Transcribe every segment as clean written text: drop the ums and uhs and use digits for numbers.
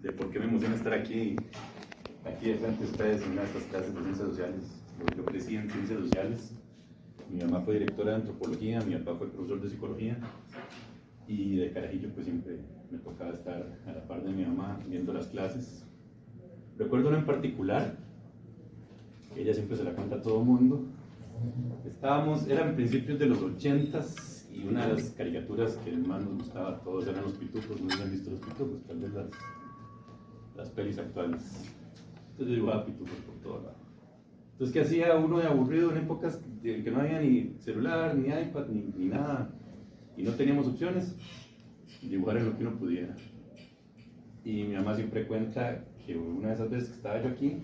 de por qué me emociona estar aquí de frente a ustedes en una de estas clases de ciencias sociales. Yo crecí en ciencias sociales, mi mamá fue directora de antropología, mi papá fue profesor de psicología, y de carajillo pues siempre me tocaba estar a la par de mi mamá viendo las clases. Recuerdo una en particular, que ella siempre se la cuenta a todo el mundo. Eran principios de los 80s y una de las caricaturas que más nos gustaba a todos eran los pitufos. No sé si han visto los pitufos, tal vez las pelis actuales. Entonces yo dibujaba pitufos por todo lado. Entonces, ¿qué hacía uno de aburrido en épocas en que no había ni celular, ni iPad, ni nada, y no teníamos opciones? Dibujar en lo que uno pudiera. Y mi mamá siempre cuenta que una de esas veces que estaba yo aquí,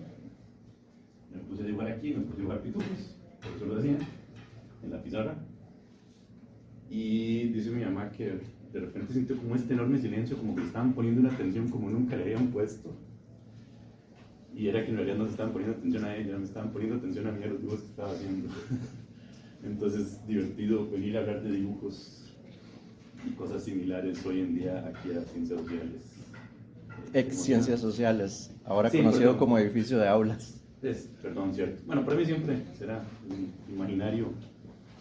me puse a dibujar aquí, me puse a dibujar pitufos, por eso lo hacía, en la pizarra. Y dice mi mamá que de repente sintió como este enorme silencio, como que le estaban poniendo una atención como nunca le habían puesto. Y era que en realidad no se estaban poniendo atención a ella, me estaban poniendo atención a mí a los dibujos que estaba haciendo. Entonces, divertido venir a hablar de dibujos y cosas similares hoy en día aquí a Ciencias Sociales. Ex-Ciencias Sociales, ahora sí, conocido como edificio de aulas. Perdón, cierto. Bueno, para mí siempre será un imaginario,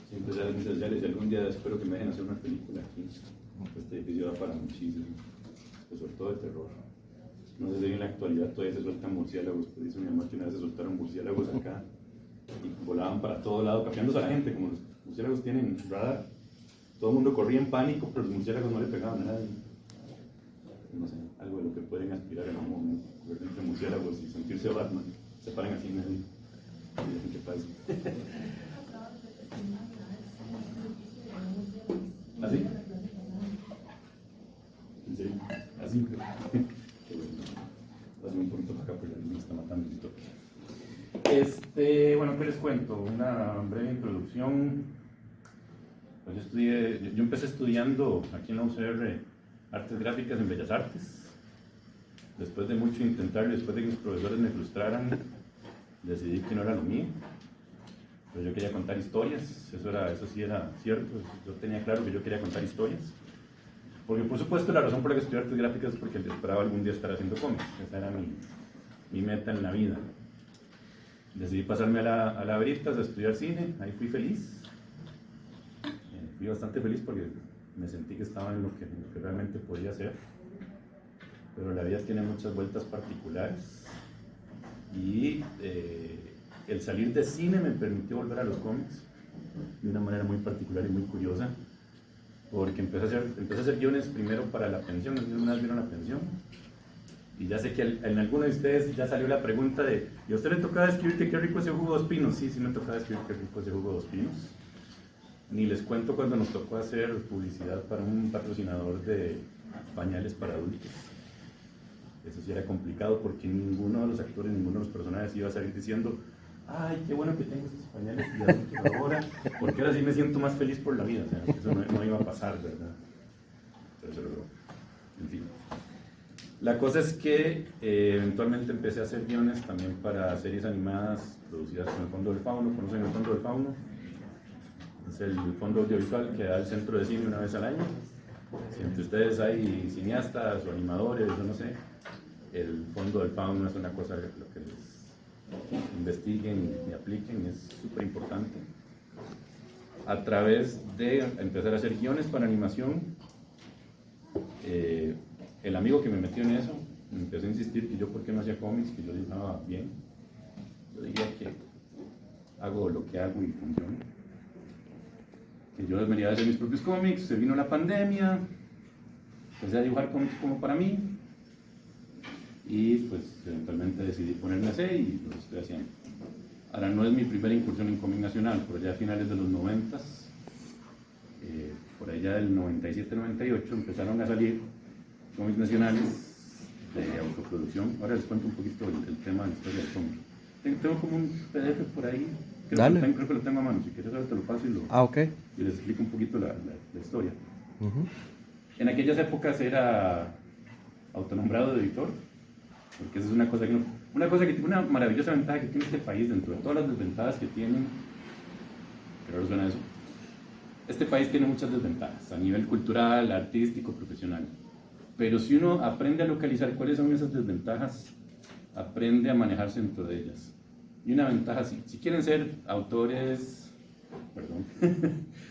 siempre será Ciencias Sociales, y algún día espero que me dejen hacer una película aquí. Este edificio da para muchísimo, pues sobre todo de terror. No sé si en la actualidad todavía se sueltan murciélagos, pues dice mi mamá que una vez se soltaron murciélagos acá y volaban para todo lado, capeándose a la gente. Como los murciélagos tienen radar, todo el mundo corría en pánico, pero los murciélagos no le pegaban a nadie. No sé, algo de lo que pueden aspirar en algún momento, ver entre murciélagos y sentirse Batman, se paran así en medio y dejen que pase. ¿Así? ¿En serio? ¿Así? Un poquito para acá, pero me está matando el toque. Bueno, ¿qué les cuento? Una breve introducción. Pues yo empecé estudiando aquí en la UCR Artes Gráficas en Bellas Artes. Después de mucho intentarlo, después de que mis profesores me frustraran, decidí que no era lo mío. Pero yo quería contar historias, eso sí era cierto. Yo tenía claro que yo quería contar historias. Porque por supuesto la razón por la que estudié artes gráficas es porque esperaba algún día estar haciendo cómics. Esa era mi meta en la vida. Decidí pasarme a la Veritas a estudiar cine, ahí fui feliz. Fui bastante feliz porque me sentí que estaba en lo que realmente podía hacer. Pero la vida tiene muchas vueltas particulares. Y el salir de cine me permitió volver a los cómics de una manera muy particular y muy curiosa. Porque empecé a hacer guiones primero para la pensión, alguna vez vieron la pensión, y ya sé que en alguno de ustedes ya salió la pregunta de, ¿y a usted le tocaba escribir que qué rico ese jugo dos pinos? Sí, me tocaba escribir qué rico ese jugo dos pinos. Ni les cuento cuando nos tocó hacer publicidad para un patrocinador de pañales para adultos. Eso sí era complicado porque ninguno de los actores, ninguno de los personajes iba a salir diciendo, ay, qué bueno que tengo estos pañales de adultos ahora, porque ahora sí me siento más feliz por la vida. O sea, eso no iba a pasar, ¿verdad? Pero se logró. En fin. La cosa es que eventualmente empecé a hacer guiones también para series animadas producidas con el Fondo del Fauno. ¿Conocen el Fondo del Fauno? Es el fondo audiovisual que da el Centro de Cine una vez al año. Si entre ustedes hay cineastas o animadores, yo no sé, el Fondo del Fauno es una cosa lo que les investiguen y apliquen, es súper importante. A través de empezar a hacer guiones para animación, el amigo que me metió en eso me empezó a insistir que yo por qué no hacía cómics, que yo dibujaba bien. Yo diría que hago lo que hago y funciona. Que yo venía a hacer mis propios cómics, se vino la pandemia, empecé a dibujar cómics como para mí, y pues eventualmente decidí ponerme a hacer y lo estoy haciendo. Ahora no es mi primera incursión en cómic nacional, por allá a finales de los 90s, por allá del 97-98 empezaron a salir cómics nacionales de autoproducción. Ahora les cuento un poquito el tema de la historia del cómic. Tengo como un PDF por ahí, creo que lo tengo a mano, si quieres ahora te lo paso y les explico un poquito la historia. En aquellas épocas era autonombrado de editor, porque esa es una cosa una maravillosa ventaja que tiene este país, dentro de todas las desventajas que tienen, que ahora suena eso. Este país tiene muchas desventajas a nivel cultural, artístico, profesional. Pero si uno aprende a localizar cuáles son esas desventajas, aprende a manejarse dentro de ellas. Y una ventaja, si quieren ser autores, perdón,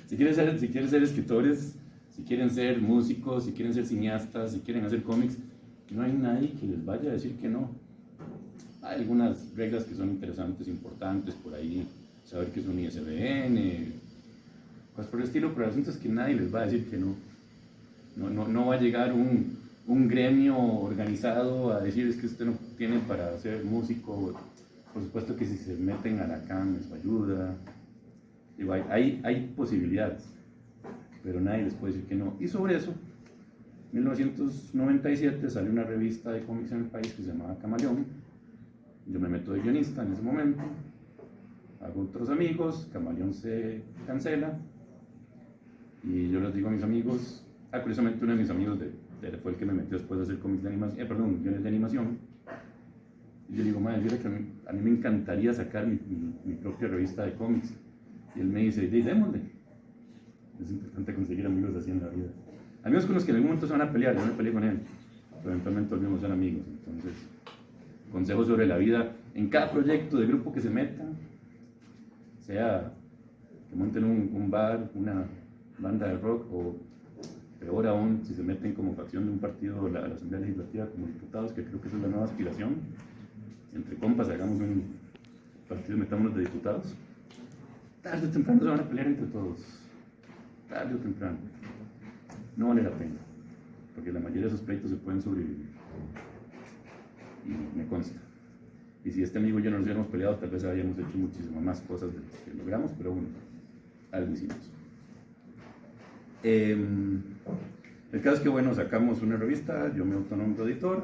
si quieren ser escritores, si quieren ser músicos, si quieren ser cineastas, si quieren hacer cómics, no hay nadie que les vaya a decir que no. Hay algunas reglas que son interesantes, importantes, por ahí, saber qué es un ISBN, cosas por el estilo, pero el asunto es que nadie les va a decir que no. No va a llegar un gremio organizado a decir es que usted no tiene para ser músico. Por supuesto que si se meten a la CAM eso ayuda. Digo, hay posibilidades, pero nadie les puede decir que no. Y sobre eso, en 1997 salió una revista de cómics en el país que se llamaba Camaleón. Yo me meto de guionista en ese momento, hago otros amigos, Camaleón se cancela y yo les digo a mis amigos, curiosamente uno de mis amigos fue el que me metió después de hacer cómics de animación, guiones de animación. Y yo digo, madre, yo que a mí me encantaría sacar mi propia revista de cómics. Y él me dice, démosle. Es importante conseguir amigos así en la vida. Amigos con los que en algún momento se van a pelear, yo me peleé con él, pero eventualmente volvimos a ser amigos. Entonces, consejos sobre la vida, en cada proyecto de grupo que se meta, sea que monten un bar, una banda de rock, o peor aún, si se meten como facción de un partido a la Asamblea Legislativa como diputados, que creo que esa es la nueva aspiración, entre compas hagamos un partido, metámonos de diputados, tarde o temprano se van a pelear entre todos, tarde o temprano, no vale la pena, porque la mayoría de esos pleitos se pueden sobrevivir, y me consta. Y si este amigo y yo no nos hubiéramos peleado, tal vez habríamos hecho muchísimas más cosas de las que logramos, pero bueno, algo hicimos. El caso es que, bueno, sacamos una revista, yo me autonombro editor,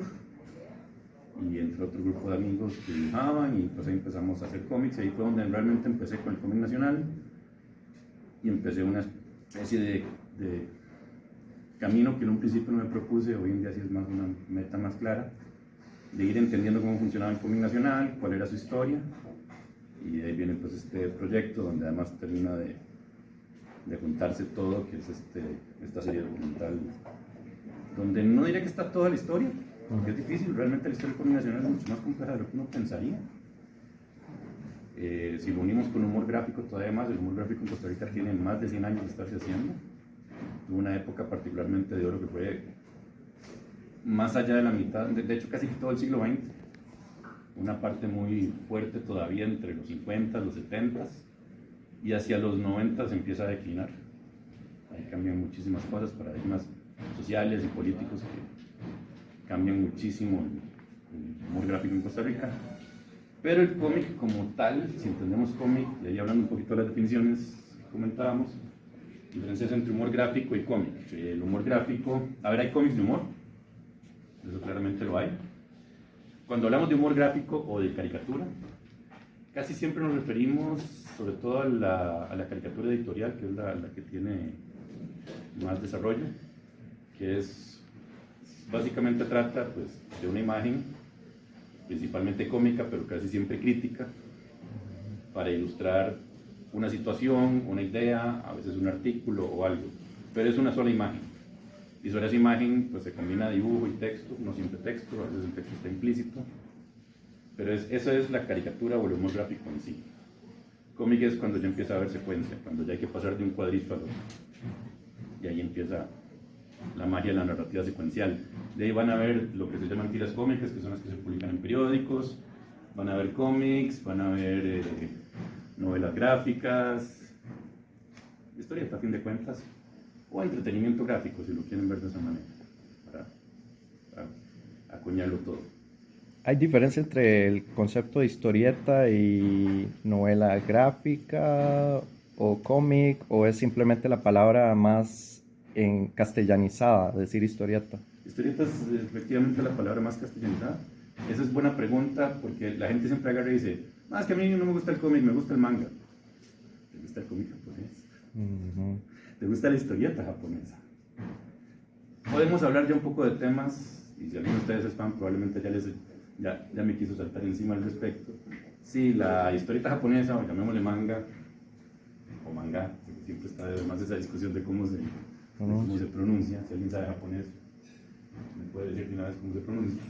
y entre otro grupo de amigos que dibujaban, y pues ahí empezamos a hacer cómics, y ahí fue donde realmente empecé con el cómic nacional, y empecé una especie de camino que en un principio no me propuse, hoy en día sí es más una meta más clara, de ir entendiendo cómo funcionaba el cómic nacional, cuál era su historia, y de ahí viene pues este proyecto donde además termina de juntarse todo, que es esta serie documental, donde no diría que está toda la historia, porque es difícil, realmente la historia del cómic nacional es mucho más compleja de lo que uno pensaría. Si lo unimos con humor gráfico todavía más, el humor gráfico en Costa Rica tiene más de 100 años de estarse haciendo, tuvo una época particularmente de oro que fue más allá de la mitad, de hecho casi todo el siglo XX, una parte muy fuerte todavía entre los 50, los 70 y hacia los 90 se empieza a declinar. Ahí cambian muchísimas cosas, paradigmas sociales y políticos que cambian muchísimo el humor gráfico en Costa Rica. Pero el cómic como tal, si entendemos cómic, y ahí hablando un poquito de las definiciones que comentábamos, diferencias entre humor gráfico y cómic. El humor gráfico, hay cómics de humor, eso claramente lo hay. Cuando hablamos de humor gráfico o de caricatura, casi siempre nos referimos sobre todo a la caricatura editorial, que es la que tiene más desarrollo, que es, básicamente trata pues, de una imagen, principalmente cómica, pero casi siempre crítica, para ilustrar una situación, una idea, a veces un artículo o algo, pero es una sola imagen. Y sobre esa imagen pues, se combina dibujo y texto, no siempre texto, a veces el texto está implícito, pero esa es la caricatura o el humor gráfico en sí. Cómic es cuando ya empieza a haber secuencia, cuando ya hay que pasar de un cuadrito al otro. Y ahí empieza la magia de la narrativa secuencial. De ahí van a ver lo que se llaman tiras cómicas, que son las que se publican en periódicos, van a ver cómics, van a ver novelas gráficas, historieta a fin de cuentas, o entretenimiento gráfico, si lo quieren ver de esa manera, para acuñarlo todo. ¿Hay diferencia entre el concepto de historieta y novela gráfica o cómic, o es simplemente la palabra más castellanizada, decir historieta? Historieta es efectivamente la palabra más castellanizada. Esa es buena pregunta porque la gente siempre agarra y dice, es que a mí no me gusta el cómic, me gusta el manga. ¿Te gusta el cómic japonés? ¿Te gusta la historieta japonesa? Podemos hablar ya un poco de temas, y si alguno de ustedes es fan, probablemente ya me quiso saltar encima al respecto. Sí, la historieta japonesa, o llamémosle manga, o manga, porque siempre está además esa discusión de cómo se pronuncia, si alguien sabe japonés, me puede decir de una vez cómo se pronuncia.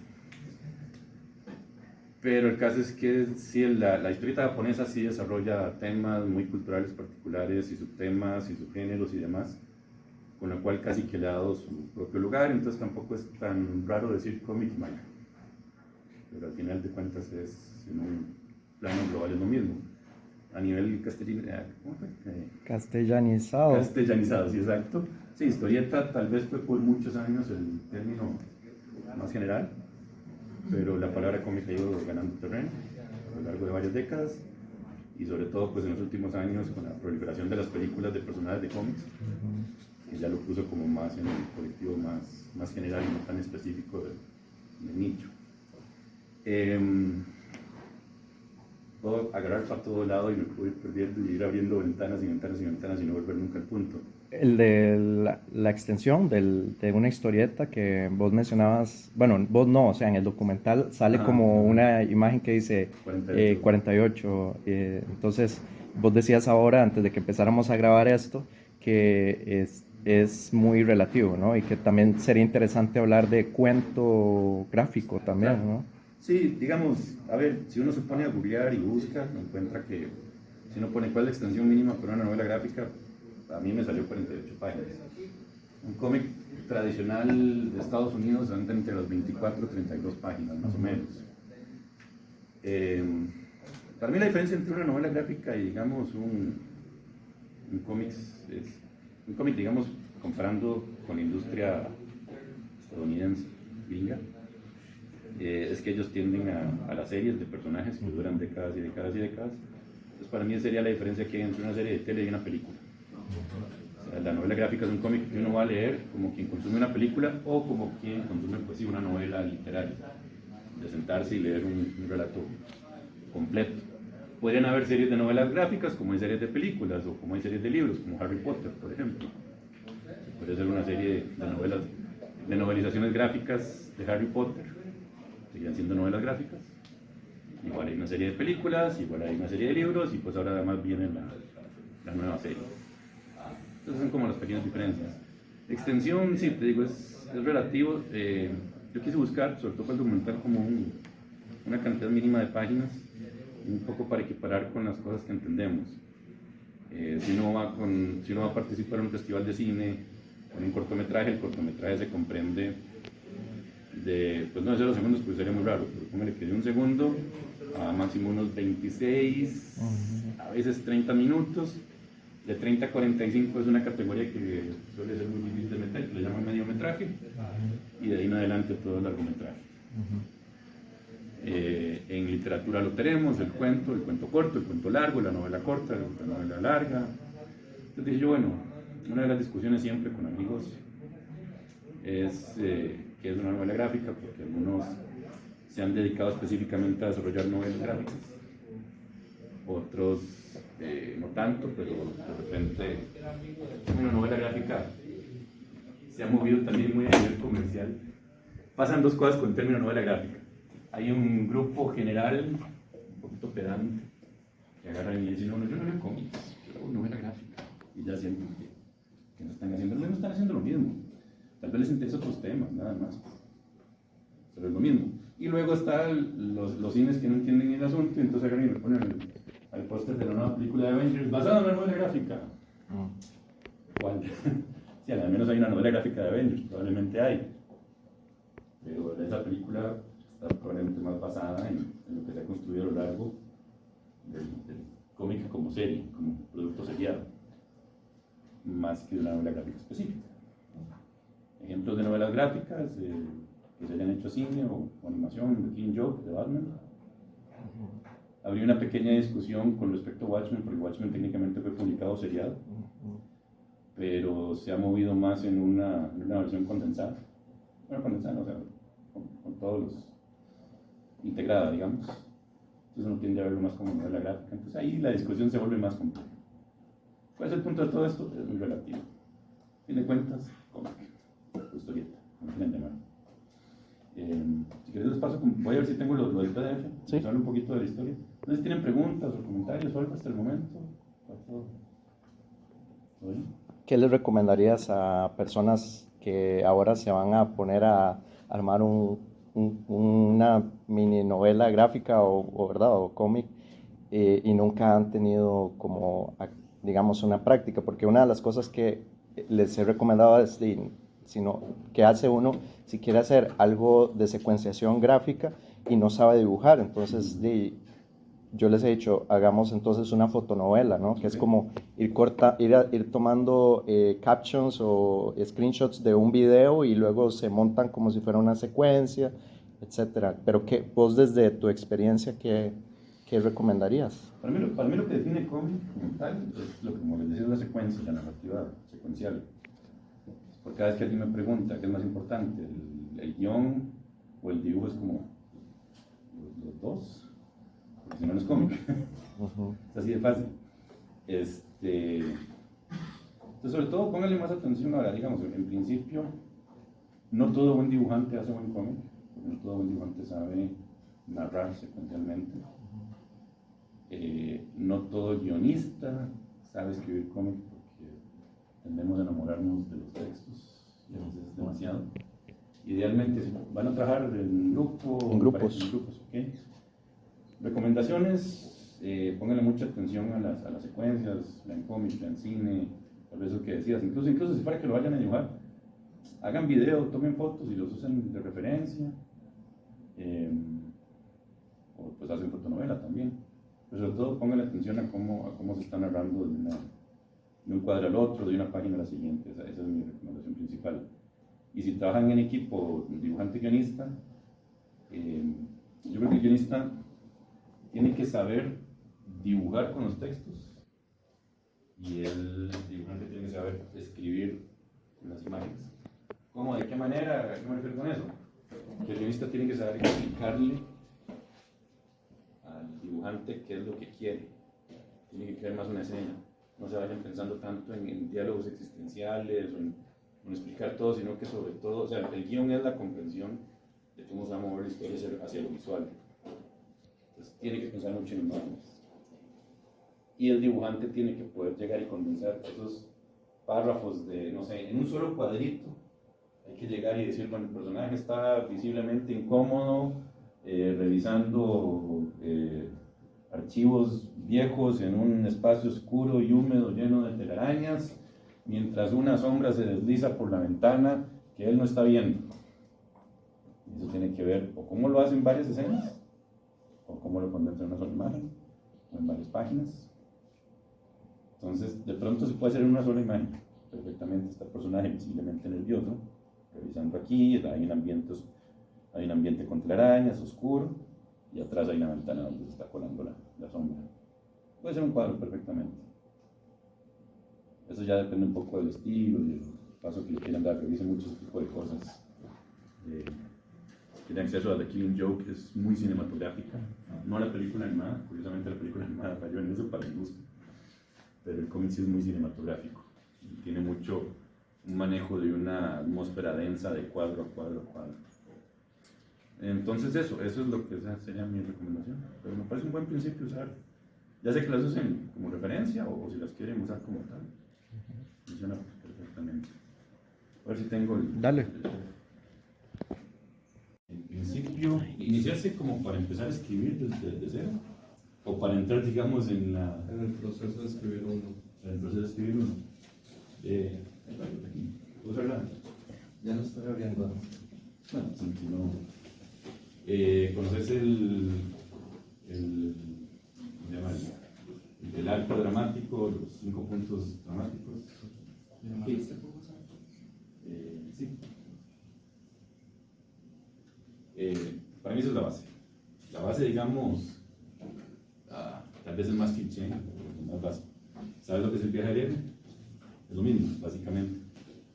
Pero el caso es que sí, la historieta japonesa sí desarrolla temas muy culturales particulares y subtemas y subgéneros y demás, con lo cual casi que le ha dado su propio lugar, entonces tampoco es tan raro decir cómic y manga. Pero al final de cuentas es, en un plano global es lo mismo. A nivel Castellanizado. castellanizado, sí, exacto. Sí, historieta tal vez fue por muchos años el término más general, pero la palabra cómic ha ido ganando terreno a lo largo de varias décadas y sobre todo pues en los últimos años con la proliferación de las películas de personajes de cómics, que ya lo puso como más en el colectivo más general y no tan específico del nicho. Puedo agarrar para todo lado y me puedo ir perdiendo y ir abriendo ventanas y ventanas y ventanas y no volver nunca al punto. El de la extensión de una historieta que vos mencionabas, bueno, vos no, o sea, en el documental sale como una imagen que dice 48. 48. Entonces, vos decías ahora, antes de que empezáramos a grabar esto, que es muy relativo, ¿no? Y que también sería interesante hablar de cuento gráfico también, Claro. ¿no? Sí, digamos, a ver, si uno se pone a googlear y busca, encuentra que si uno pone cuál es la extensión mínima para una novela gráfica, a mí me salió 48 páginas. Un cómic tradicional de Estados Unidos anda entre las 24 y 32 páginas, más o menos. Para mí la diferencia entre una novela gráfica y, digamos, un cómic es un cómic, digamos, comparando con la industria estadounidense, gringa, es que ellos tienden a las series de personajes que duran décadas y décadas y décadas. Entonces, para mí sería la diferencia que hay entre una serie de tele y una película. O sea, la novela gráfica es un cómic que uno va a leer como quien consume una película o como quien consume, pues sí, una novela literaria, de sentarse y leer un relato completo. Podrían haber series de novelas gráficas como hay series de películas o como hay series de libros, como Harry Potter, por ejemplo. Puede ser una serie de novelas, de novelizaciones gráficas de Harry Potter, seguirían siendo novelas gráficas. Igual hay una serie de películas, igual hay una serie de libros y pues ahora además viene la nueva serie. Entonces son como las pequeñas diferencias. Extensión, sí, te digo, es relativo. Yo quise buscar, sobre todo para el documental, como una cantidad mínima de páginas, un poco para equiparar con las cosas que entendemos. Si uno va a participar en un festival de cine, con un cortometraje, el cortometraje se comprende pues no de 0 segundos, pues sería muy raro, pero póngale que de 1 segundo a máximo unos 26, a veces 30 minutos. De 30 a 45 es una categoría que suele ser muy difícil de meter, que le llaman mediometraje, y de ahí en adelante todo el largometraje. En literatura lo tenemos, el cuento corto, el cuento largo, la novela corta, la novela larga. Entonces dije yo, bueno, una de las discusiones siempre con amigos es que es una novela gráfica, porque algunos se han dedicado específicamente a desarrollar novelas gráficas, otros no tanto, pero de repente una novela gráfica se ha movido también muy a nivel comercial. Pasan dos cosas con el término novela gráfica. Hay un grupo general, un poquito pedante, que agarran y dicen, no, yo no leo cómics, yo hago novela gráfica. Y ya sienten que no están haciendo lo mismo, están haciendo lo mismo. Tal vez les interesa otros temas, nada más. Pero es lo mismo. Y luego están los cines que no entienden el asunto, y entonces agarran y me ponen al póster de la nueva película de Avengers basada en una novela gráfica. ¿Cuál? Sí, al menos hay una novela gráfica de Avengers, probablemente hay. Pero esa película está probablemente más basada en lo que se ha construido a lo largo del cómic como serie, como producto seriado, más que una novela gráfica específica. Ejemplos de novelas gráficas que se hayan hecho cine o animación, The Killing Joke, de Batman. Habría una pequeña discusión con respecto a Watchmen, porque Watchmen técnicamente fue publicado seriado, pero se ha movido más en una versión condensada. Bueno, condensada, no, o sea, con todos los integrada, digamos. Entonces uno tiende a verlo más como novela gráfica. Entonces ahí la discusión se vuelve más compleja. ¿Cuál es el punto de todo esto? Es muy relativo. A fin de cuentas, cómic, historieta, como quieran llamar. Si quieres les paso, voy a ver si tengo lo del PDF, sí. hablo un poquito de la historia. No sé si tienen preguntas o comentarios o algo hasta el momento. ¿Todo bien? ¿Qué les recomendarías a personas que ahora se van a poner a armar una mini novela gráfica ¿verdad? O cómic y nunca han tenido como, digamos, una práctica, porque una de las cosas que les he recomendado es, sino, que hace uno si quiere hacer algo de secuenciación gráfica y no sabe dibujar, entonces yo les he dicho, hagamos entonces una fotonovela, ¿no? Que es como ir tomando captions o screenshots de un video y luego se montan como si fuera una secuencia, etcétera. Pero vos desde tu experiencia, ¿qué recomendarías? Para mí lo que define cómic como tal es lo que, como les decía, es la secuencia, la narrativa secuencial. Porque cada vez que alguien me pregunta qué es más importante, el guión o el dibujo, es como los dos, porque si no, no es cómic. Es así de fácil. Entonces, sobre todo, póngale más atención ahora, digamos, en principio, no todo buen dibujante hace buen cómic, porque no todo buen dibujante sabe narrar secuencialmente. No todo guionista sabe escribir cómic, porque tendemos a enamorarnos de los textos y a veces es demasiado. Idealmente, si van a trabajar en grupo, en grupos, ¿okay? Recomendaciones, pónganle mucha atención a las secuencias, la en cómic, la en cine, tal vez eso que decías, incluso si fuera que lo vayan a dibujar, hagan video, tomen fotos y los usen de referencia, o pues hacen fotonovela también, pero sobre todo pónganle atención a cómo se está narrando de un cuadro al otro, de una página a la siguiente. Esa es mi recomendación principal. Y si trabajan en equipo dibujante-guionista, yo creo que el guionista tiene que saber dibujar con los textos y el dibujante tiene que saber escribir con las imágenes. ¿Cómo? ¿De qué manera? ¿A qué me refiero con eso? Que el guionista tiene que saber explicarle al dibujante qué es lo que quiere. Tiene que crear más una escena. No se vayan pensando tanto en diálogos existenciales o en explicar todo, sino que sobre todo, o sea, el guión es la comprensión de cómo se va a mover la historia hacia lo visual. Entonces tiene que pensar mucho en imágenes. Y el dibujante tiene que poder llegar y condensar esos párrafos de, no sé, en un solo cuadrito. Hay que llegar y decir, bueno, el personaje está visiblemente incómodo, revisando archivos viejos en un espacio oscuro y húmedo lleno de telarañas, mientras una sombra se desliza por la ventana que él no está viendo. Eso tiene que ver o cómo lo hacen varias escenas, o cómo lo condensa en una sola imagen, o en varias páginas. Entonces, de pronto se puede hacer en una sola imagen. Perfectamente está el personaje visiblemente nervioso, revisando aquí, hay un ambiente con telarañas, oscuro, y atrás hay una ventana donde se está colando la sombra. Puede ser un cuadro perfectamente. Eso ya depende un poco del estilo y del paso que le quieran dar. Revisen muchos tipos de cosas. Tienen acceso a The Killing Joke, es muy cinematográfica. No la película animada, curiosamente la película animada falló en eso para la industria. Pero el cómic sí es muy cinematográfico. Y tiene mucho un manejo de una atmósfera densa de cuadro a cuadro a cuadro. Entonces eso es lo que sería mi recomendación. Pero me parece un buen principio usar, ya sé que las usen como referencia o si las quieren usar como tal. Funciona perfectamente. A ver si tengo Dale. En principio, iniciarse como para empezar a escribir desde cero, o para entrar, digamos, en el proceso de escribir uno. En el proceso de escribir uno. ¿Puedo hablar? Ya no estoy abriendo. Bueno, si no. ¿Conoces ¿cómo se llama? El arco dramático, los 5 puntos dramáticos? Sí. Sí. Para mí eso es la base. La base, digamos, tal vez es más cliché, más básico. ¿Sabes lo que es el viaje aéreo? Es lo mismo, básicamente.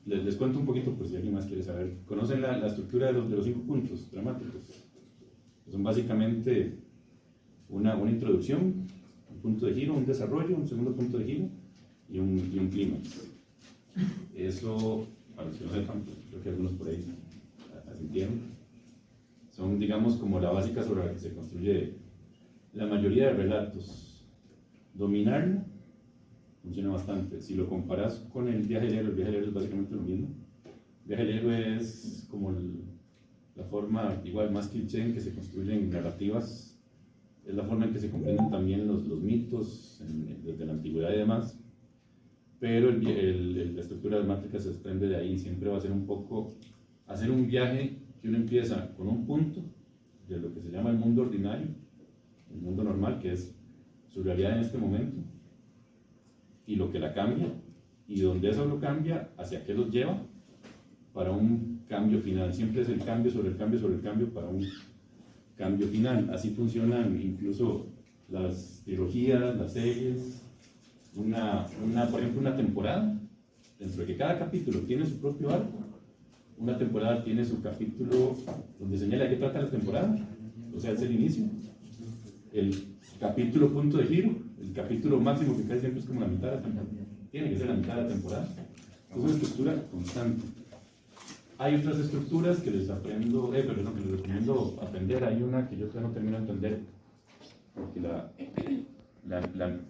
Les cuento un poquito por si alguien más quiere saber. ¿Conocen la estructura de los 5 puntos dramáticos? Son básicamente una introducción, un punto de giro, un desarrollo, un segundo punto de giro y un clímax. Eso, para los que no sepan, pues, creo que algunos por ahí asintieron. Son, digamos, como la básica sobre la que se construye la mayoría de relatos. Dominarlo funciona bastante. Si lo comparas con el viaje aéreo es básicamente lo mismo. Viaje del héroe es como la forma, igual más cliché, en que se construyen narrativas, es la forma en que se comprenden también los mitos desde la antigüedad y demás, pero la estructura dramática se desprende de ahí, siempre va a ser un poco, hacer un viaje que uno empieza con un punto de lo que se llama el mundo ordinario, el mundo normal, que es su realidad en este momento, y lo que la cambia, y donde eso lo cambia, hacia qué los lleva, para un cambio final. Siempre es el cambio sobre el cambio sobre el cambio para un cambio final. Así funcionan incluso las trilogías, las series, por ejemplo, una temporada, dentro de que cada capítulo tiene su propio arco. Una temporada tiene su capítulo donde señala de qué trata la temporada, o sea, es el inicio. El capítulo punto de giro, el capítulo máximo, que casi siempre es como la mitad de la temporada, tiene que ser la mitad de la temporada. Es una estructura constante. Hay otras estructuras que les recomiendo aprender. Hay una que yo todavía no termino de entender, porque la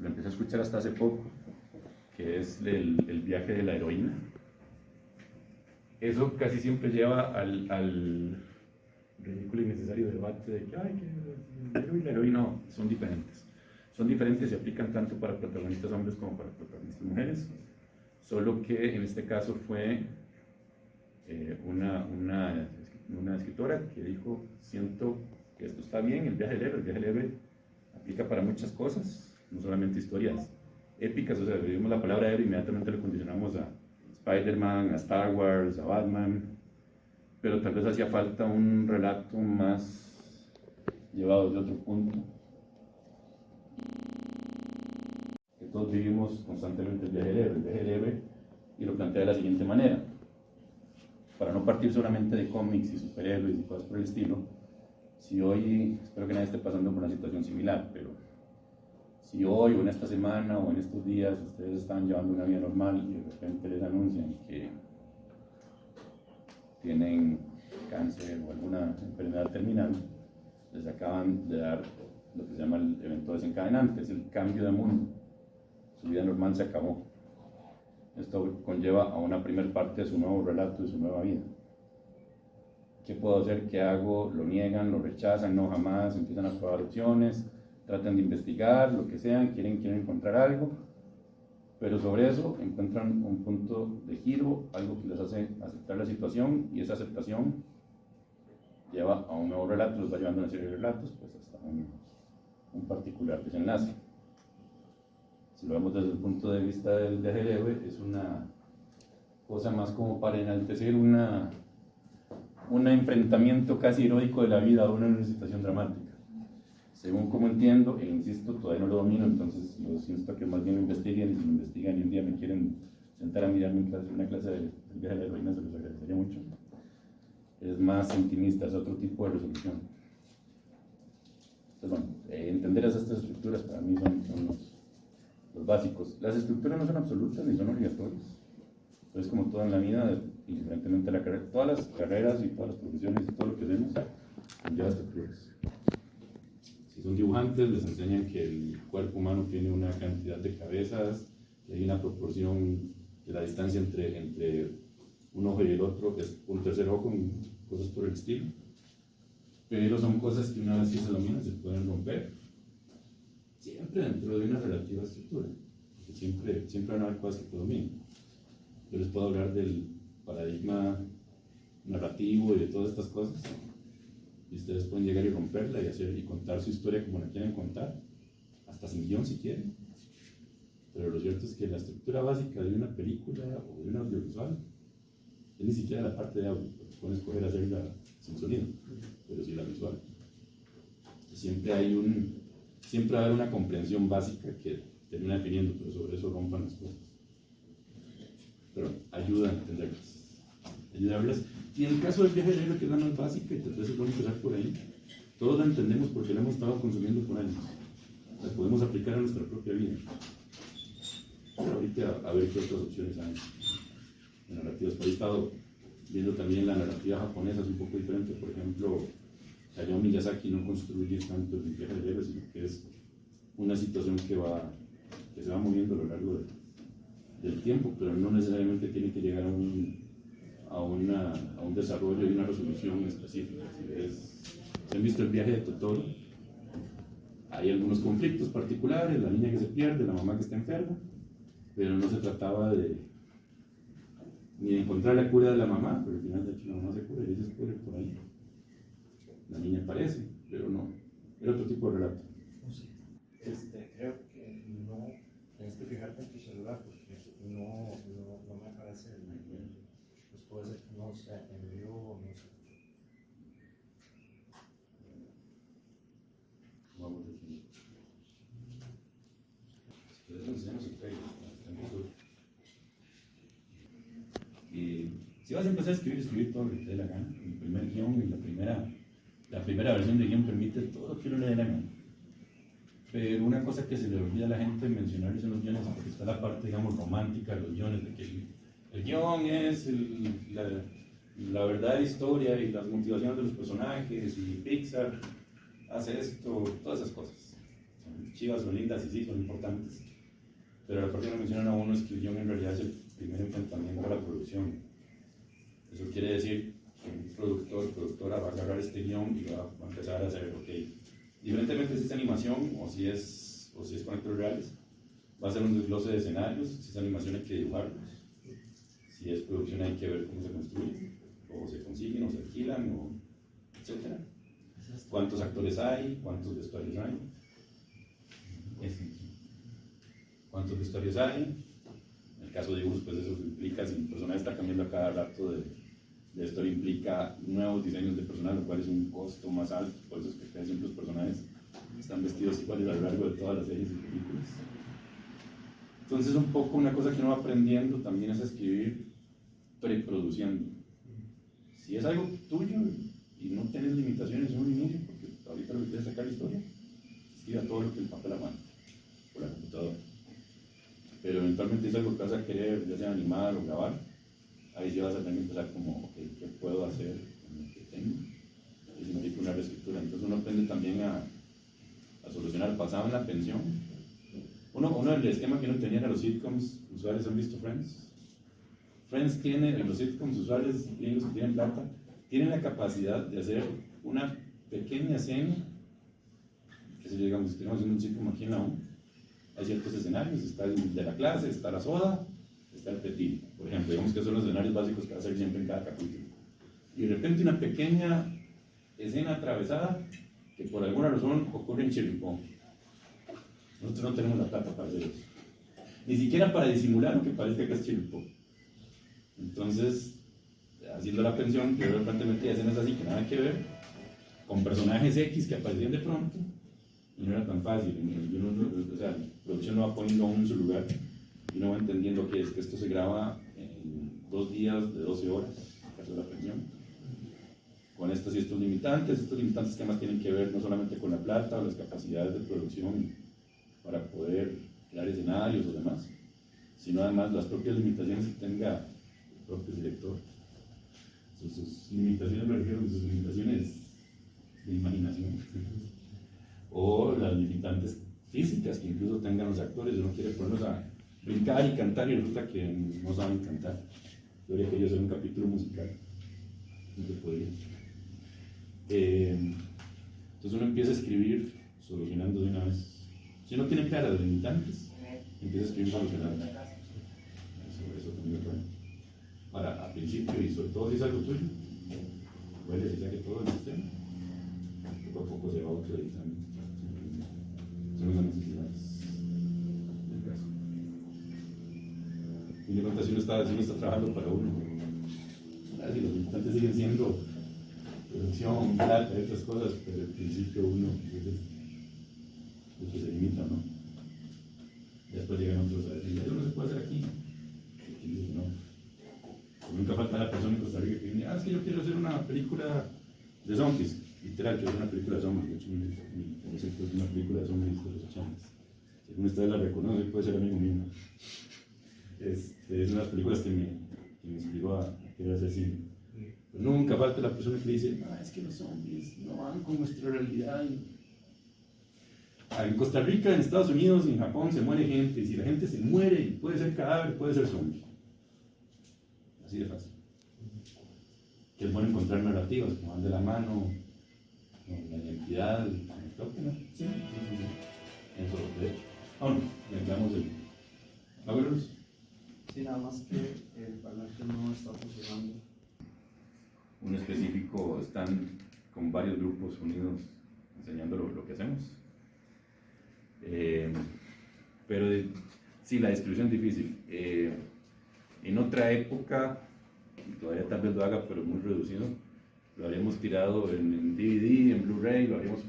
empecé a escuchar hasta hace poco, que es el viaje de la heroína. Eso casi siempre lleva al ridículo y necesario debate de que, el héroe y la heroína no, son diferentes. Son diferentes y se aplican tanto para protagonistas hombres como para protagonistas mujeres, solo que en este caso fue una escritora que dijo: siento que esto está bien, el viaje del héroe aplica para muchas cosas, no solamente historias épicas. O sea, vimos la palabra héroe, inmediatamente lo condicionamos a Spider-Man, a Star Wars, a Batman, pero tal vez hacía falta un relato más llevado de otro punto. Que todos vivimos constantemente el viaje del héroe, y lo plantea de la siguiente manera: para no partir solamente de cómics y superhéroes y cosas por el estilo. Si hoy, espero que nadie esté pasando por una situación similar, pero si hoy o en esta semana o en estos días ustedes están llevando una vida normal y de repente les anuncian que tienen cáncer o alguna enfermedad terminal, les acaban de dar lo que se llama el evento desencadenante, es el cambio de mundo. Su vida normal se acabó. Esto conlleva a una primera parte de su nuevo relato, de su nueva vida. ¿Qué puedo hacer? ¿Qué hago? Lo niegan, lo rechazan, no jamás, empiezan a probar opciones, tratan de investigar, lo que sean, quieren encontrar algo, pero sobre eso encuentran un punto de giro, algo que les hace aceptar la situación, y esa aceptación lleva a un nuevo relato, los va llevando a una serie de relatos, pues hasta un particular desenlace. Si lo vemos desde el punto de vista del viaje del héroe, es una cosa más como para enaltecer un enfrentamiento casi heroico de la vida a una situación dramática. Según como entiendo, e insisto, todavía no lo domino, entonces los insto a que más bien lo investiguen, y si lo investigan y un día me quieren sentar a mirar una clase del viaje de la heroína, se los agradecería mucho. Es más intimista, es otro tipo de resolución. Entonces, bueno, entender estas estructuras para mí son los básicos. Las estructuras no son absolutas ni son obligatorias. Entonces, como todo en la vida, indiferentemente de la carrera, todas las carreras y todas las profesiones y todo lo que hacemos conlleva estructuras. Si son dibujantes, les enseñan que el cuerpo humano tiene una cantidad de cabezas, que hay una proporción de la distancia entre un ojo y el otro, que es un tercer ojo, cosas por el estilo. Pero son cosas que una vez que se dominan se pueden romper, siempre dentro de una relativa estructura, porque siempre van a haber cosas que predominen. Yo les puedo hablar del paradigma narrativo y de todas estas cosas, y ustedes pueden llegar y romperla y contar su historia como la quieren contar, hasta sin guión si quieren. Pero lo cierto es que la estructura básica de una película o de un audiovisual es ni siquiera la parte de audio, porque pueden escoger hacerla sin sonido, pero sí la visual. Siempre va a haber una comprensión básica que termina definiendo, pero sobre eso rompan las cosas. Pero ayuda a entenderlas, ayuda a verlas. Y en el caso del viaje del héroe, que es la más básica, y tal vez vamos a empezar por ahí, todos la entendemos porque la hemos estado consumiendo por años. La podemos aplicar a nuestra propia vida. Ahorita a ver qué otras opciones hay en narrativas. Por ahí he estado viendo también la narrativa japonesa, es un poco diferente. Por ejemplo, Hayao Miyazaki no construye tanto el viaje del héroe, sino que es una situación que se va moviendo a lo largo del tiempo, pero no necesariamente tiene que llegar a un desarrollo y una resolución específica. Si han visto el viaje de Totoro, hay algunos conflictos particulares, la niña que se pierde, la mamá que está enferma, pero no se trataba ni de encontrar la cura de la mamá, pero al final de hecho la mamá se cura y ella se cura por ahí. La niña aparece, pero no, era otro tipo de relato. Creo que no, tienes que fijarte en tu celular porque no me aparece el pues puede ser que no sea en vivo o no sé. Vamos a definir. Si quieres enseñamos el Facebook, si vas a empezar a escribir todo lo que te dé la gana. El primer guión y la primera versión del guión permite todo lo que uno le dé la gana. Pero una cosa que se le olvida a la gente mencionar es en los guiones, porque está la parte, digamos, romántica de los guiones, de que el guión es la verdad de la historia y las motivaciones de los personajes, y Pixar hace esto, todas esas cosas. Son chivas, son lindas y sí, son importantes. Pero la parte que no mencionan a uno es que el guión en realidad es el primer enfrentamiento a la producción. Eso quiere decir que un productora va a agarrar este guión y va a empezar a hacer, ok, diferentemente si es animación o si es con actores reales, va a ser un desglose de escenarios, si es animación hay que dibujarlos, si es producción hay que ver cómo se construyen, o se consiguen, o se alquilan, etc. ¿Cuántos actores hay? ¿Cuántos vestuarios hay? ¿Cuántos vestuarios hay? En el caso de dibujos, pues eso implica, si el personaje está cambiando a cada rato de vestuario, implica nuevos diseños de personajes, lo cual es un costo más alto, por eso es que casi siempre los personajes están vestidos iguales a lo largo de todas las series y películas. Entonces, un poco una cosa que uno va aprendiendo también es a escribir preproduciendo. Si es algo tuyo y no tienes limitaciones en un inicio, porque ahorita lo que quieres sacar la historia, escriba todo lo que el papel aguanta, por la computadora. Pero eventualmente es algo que vas a querer, ya sea animar o grabar, ahí sí vas a tener que empezar como, okay, ¿qué puedo hacer con lo que tengo? Y significa una reescritura. Entonces uno aprende también a solucionar. Pasado en la pensión, uno del esquema que uno tenía era los sitcoms. ¿Usuarios han visto Friends? Friends tiene, en los sitcoms, usuarios gringos que tienen plata, tienen la capacidad de hacer una pequeña escena, que si digamos, si tenemos un sitcom aquí en la U, hay ciertos escenarios, está el de la clase, está la soda, está el petit, por ejemplo, digamos que son los escenarios básicos que va a hacer siempre en cada capítulo. Y de repente una pequeña escena atravesada que por alguna razón ocurre en Chirripó. Nosotros no tenemos la plata para hacer eso. Ni siquiera para disimular lo que parezca que es Chirripó. Entonces, haciendo la pensión, yo de repente metía escenas así que nada que ver, con personajes X que aparecían de pronto, y no era tan fácil. O sea, la producción lo va poniendo a uno en su lugar y uno va entendiendo que esto se graba en 2 días de 12 horas, en el caso de la pensión, con estos y estos limitantes que más tienen que ver no solamente con la plata o las capacidades de producción para poder crear escenarios o demás, sino además las propias limitaciones que tenga el propio director. Sus limitaciones, me refiero a sus limitaciones de imaginación o las limitantes físicas que incluso tengan los actores. Uno quiere ponerlos a brincar y cantar y resulta que no saben cantar. Yo habría querido hacer un capítulo musical, no se podría. Entonces uno empieza a escribir solucionando de una vez. Si uno tiene claras las limitantes, empieza a escribir solucionando. Eso también es bueno. Para al principio, y sobre todo si es algo tuyo, huele si saque todo el sistema, poco a poco se va autorizando. Son las necesidades del caso. Y de cuenta, si uno está trabajando para uno, si los limitantes siguen siendo producción, plata, otras cosas, pero al principio uno es el que se limita, ¿no? Después llegan otros a decir, eso no se puede hacer aquí. Y dice, no. Nunca falta la persona en Costa Rica que dice, es que yo quiero hacer una película de zombies. Literal, quiero hacer una película de zombies. De hecho, mi concepto es una película de zombies de los 80. Si alguno de ustedes la reconoce, puede ser amigo mío. Es una de las películas que me inspiró a querer hacer cine. Pero nunca falta la persona que dice, es que los zombies no van con nuestra realidad. En Costa Rica, en Estados Unidos y en Japón se muere gente. Y si la gente se muere, puede ser cadáver, puede ser zombie. Así de fácil. que es bueno encontrar narrativas que van de la mano con la identidad, el toque, ¿no? Sí. Eso, de hecho. Bueno, le hablamos del... ¿Abuelos? Sí, nada más que el parlante no está funcionando. Un específico, están con varios grupos unidos enseñando lo que hacemos. Pero sí, la distribución es difícil. En otra época, todavía tal vez lo haga, pero muy reducido, lo habríamos tirado en DVD, en Blu-ray, lo habríamos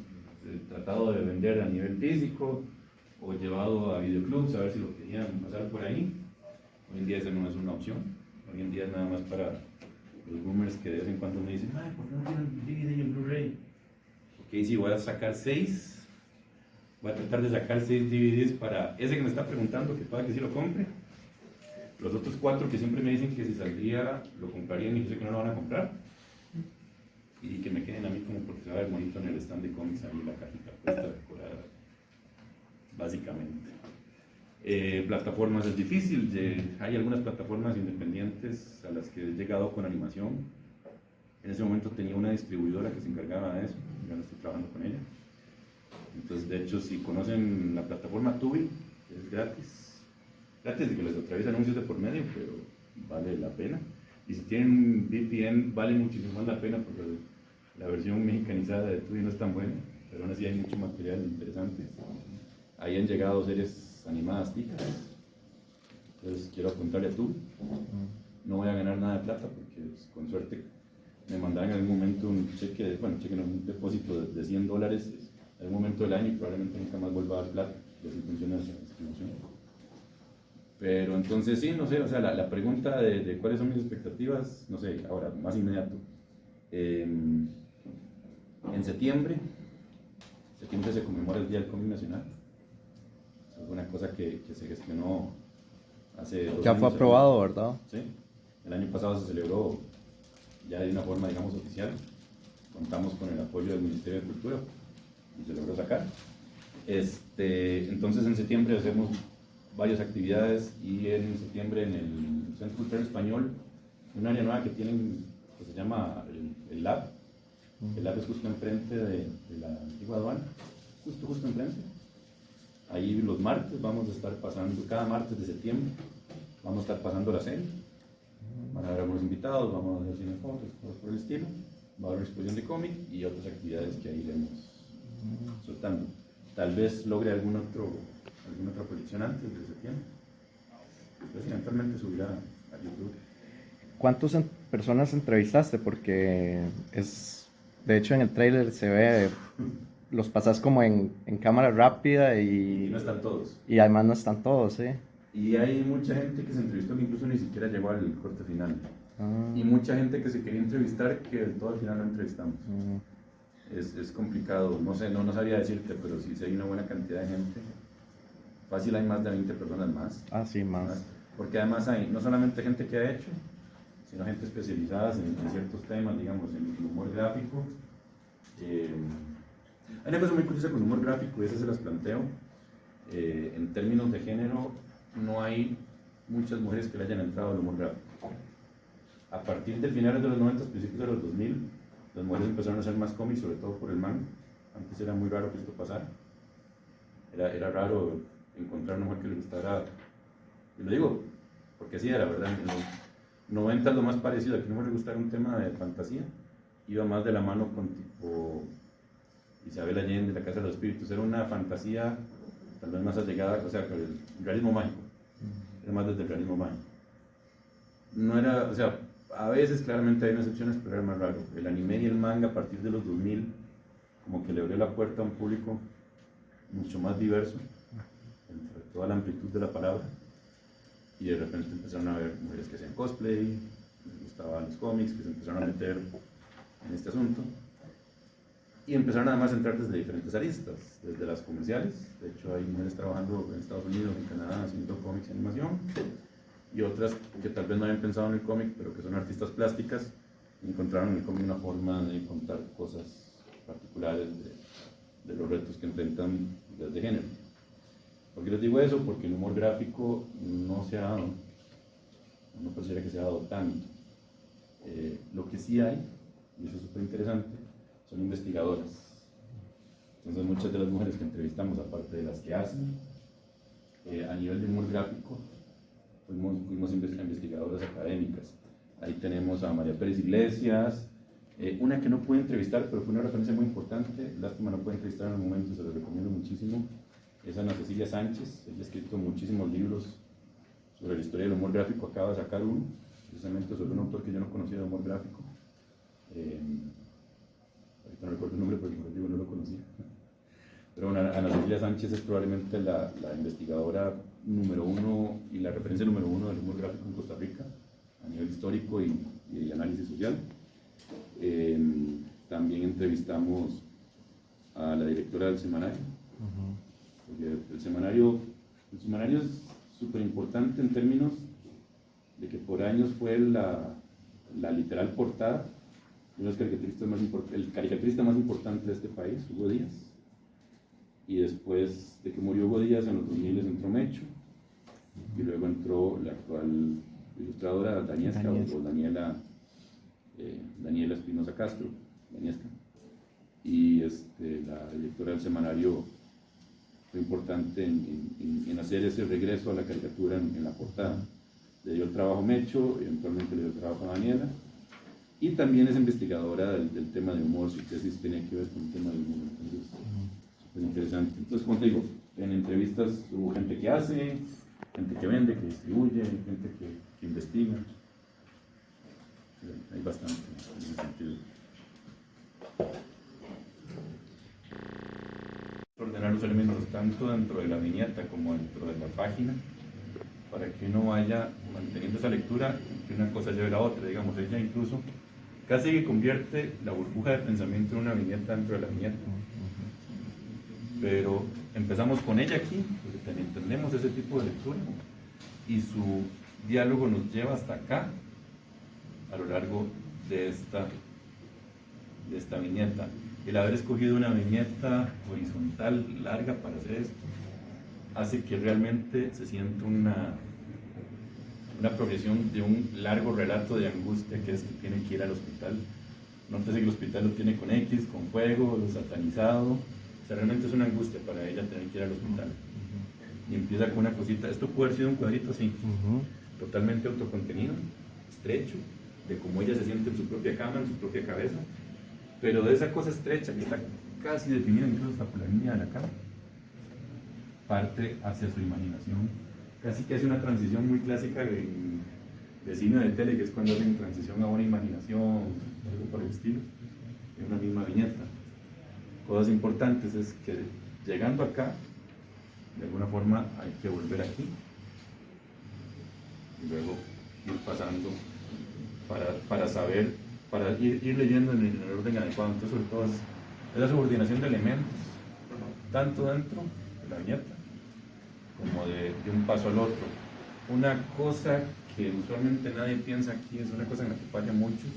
tratado de vender a nivel físico o llevado a videoclubs a ver si lo querían pasar por ahí. Hoy en día esa no es una opción. Hoy en día es nada más para los boomers que de vez en cuando me dicen, ay, ¿por qué no tienen DVD en Blu-ray? Ok, sí, voy a sacar 6. Voy a tratar de sacar 6 DVDs para ese que me está preguntando, que pueda que sí lo compre. Los otros 4 que siempre me dicen que si saldría lo comprarían y yo sé que no lo van a comprar. Y que me queden a mí como porque se va a ver bonito en el stand de cómics, ahí la cajita puesta decorada, básicamente. Plataformas es difícil, hay algunas plataformas independientes a las que he llegado con animación. En ese momento tenía una distribuidora que se encargaba de eso, ya no estoy trabajando con ella. Entonces, de hecho, si conocen la plataforma Tubi, es gratis de que les atraviesa anuncios de por medio, pero vale la pena. Y si tienen un VPN, vale muchísimo más la pena porque la versión mexicanizada de Tubi no es tan buena, pero aún así hay mucho material interesante. Ahí han llegado series animadas fijas. Entonces quiero apuntarle a Tubi. No voy a ganar nada de plata porque pues, con suerte me mandarán en algún momento un cheque, no, un depósito de $100 en algún momento del año y probablemente nunca más vuelva a dar plata. Y así funciona esa distribución. Pero entonces sí, no sé, o sea, la pregunta de cuáles son mis expectativas, no sé, ahora, más inmediato. En septiembre se conmemora el Día del Cómic Nacional. Es una cosa que se gestionó hace 2 años. Ya fue aprobado, ¿verdad? Sí, el año pasado se celebró ya de una forma, digamos, oficial. Contamos con el apoyo del Ministerio de Cultura y se logró sacar. Entonces en septiembre hacemos varias actividades y en septiembre en el Centro Cultural Español, un área nueva que tienen que se llama el Lab. El Lab es justo enfrente de la antigua aduana, justo enfrente. Ahí los martes vamos a estar pasando, cada martes de septiembre, vamos a estar pasando la serie. Van a haber algunos invitados, vamos a hacer cinefotos, cosas por el estilo. Va a haber exposición de cómic y otras actividades que ahí iremos soltando. Tal vez logre alguna otra proyección antes de septiembre. Entonces, eventualmente subirá a YouTube. ¿Cuántas personas entrevistaste? Porque de hecho en el trailer se ve, los pasas como en cámara rápida Y no están todos. y además no están todos, ¿sí? Y hay mucha gente que se entrevistó que incluso ni siquiera llegó al corte final. Ah. Y mucha gente que se quería entrevistar que del todo al final no entrevistamos. Es complicado, no sé, no sabría decirte, pero sí, si hay una buena cantidad de gente. Fácil hay más de 20 personas más. Ah, sí, más. Porque además hay no solamente gente que ha hecho, sino gente especializada en ciertos temas, digamos, en el humor gráfico. Hay una cosa muy curiosa con el humor gráfico, y esas se las planteo. En términos de género, no hay muchas mujeres que le hayan entrado al humor gráfico. A partir de finales de los 90, principios de los 2000, las mujeres empezaron a hacer más cómics, sobre todo por el manga. Antes era muy raro que esto pasara. Era raro encontrar una mujer que le gustara. Y lo digo porque sí, era verdad. En los 90 lo más parecido a que no me gustara un tema de fantasía. Iba más de la mano con tipo Isabel Allende, La Casa de los Espíritus. Era una fantasía tal vez más allegada, o sea, con el realismo mágico. Era más desde el realismo mágico. No era, o sea, a veces claramente hay unas excepciones, pero era más raro. El anime y el manga a partir de los 2000 como que le abrió la puerta a un público mucho más diverso, entre toda la amplitud de la palabra, y de repente empezaron a ver mujeres que hacían cosplay, les gustaban los cómics, que se empezaron a meter en este asunto, y empezaron además a entrar desde diferentes aristas, desde las comerciales. De hecho hay mujeres trabajando en Estados Unidos, en Canadá, haciendo cómics y animación, y otras que tal vez no habían pensado en el cómic, pero que son artistas plásticas, y encontraron en el cómic una forma de contar cosas particulares de los retos que enfrentan desde género. ¿Por qué les digo eso? Porque el humor gráfico no se ha dado, no pareciera que se ha dado tanto, Lo que sí hay, y eso es súper interesante, son investigadoras. Entonces muchas de las mujeres que entrevistamos, aparte de las que hacen, a nivel de humor gráfico, fuimos investigadoras académicas. Ahí tenemos a María Pérez Iglesias, una que no pude entrevistar, pero fue una referencia muy importante, lástima no pude entrevistar en el momento, se lo recomiendo muchísimo, es Ana Cecilia Sánchez. Ella ha escrito muchísimos libros sobre la historia del humor gráfico, acaba de sacar uno, precisamente sobre un autor que yo no conocía de humor gráfico. Ahorita no recuerdo el nombre porque, como les digo, no lo conocía. Pero bueno, Ana Cecilia Sánchez es probablemente la investigadora número uno y la referencia número uno del humor gráfico en Costa Rica, a nivel histórico y análisis social. También entrevistamos a la directora del semanario, porque el semanario es súper importante en términos de que por años fue la literal portada de los caricaturistas el caricaturista más importante de este país, Hugo Díaz. Y después de que murió Hugo Díaz, en los 2000 entró Mecho, y luego entró la actual ilustradora Daniesca, o Daniela Espinosa Castro, Daniesca. Y la directora del semanario fue importante en hacer ese regreso a la caricatura en la portada. Le dio el trabajo a Mecho, eventualmente le dio el trabajo a Daniela, y también es investigadora del tema de humor. Su tesis tenía que ver con el tema del humor, entonces súper interesante. Entonces, como te digo, en entrevistas hubo gente que hace, gente que vende, que distribuye, gente que investiga. Hay bastante en ese sentido. Ordenar los elementos tanto dentro de la viñeta como dentro de la página, para que uno vaya manteniendo esa lectura y que una cosa lleve a la otra. Digamos, ella incluso casi que convierte la burbuja de pensamiento en una viñeta dentro de la viñeta. Pero empezamos con ella aquí, porque entendemos ese tipo de lectura, y su diálogo nos lleva hasta acá a lo largo de esta viñeta. El haber escogido una viñeta horizontal larga para hacer esto hace que realmente se sienta una progresión de un largo relato de angustia, que es que tiene que ir al hospital. Nótese que el hospital lo tiene con X, con fuego, satanizado. O sea, realmente es una angustia para ella tener que ir al hospital. Y empieza con una cosita. Esto puede haber sido un cuadrito así, totalmente autocontenido, estrecho, de cómo ella se siente en su propia cama, en su propia cabeza, pero de esa cosa estrecha que está casi definida incluso hasta por la línea de la cama, parte hacia su imaginación. Casi que hace una transición muy clásica de cine de tele, que es cuando hacen transición a una imaginación, algo por el estilo, en una misma viñeta. Cosas importantes es que llegando acá, de alguna forma hay que volver aquí y luego ir pasando para saber, para ir leyendo en el orden adecuado. Entonces, sobre todo es la subordinación de elementos, tanto dentro de la viñeta como de un paso al otro. Una cosa que usualmente nadie piensa aquí, es una cosa en la que fallan muchos,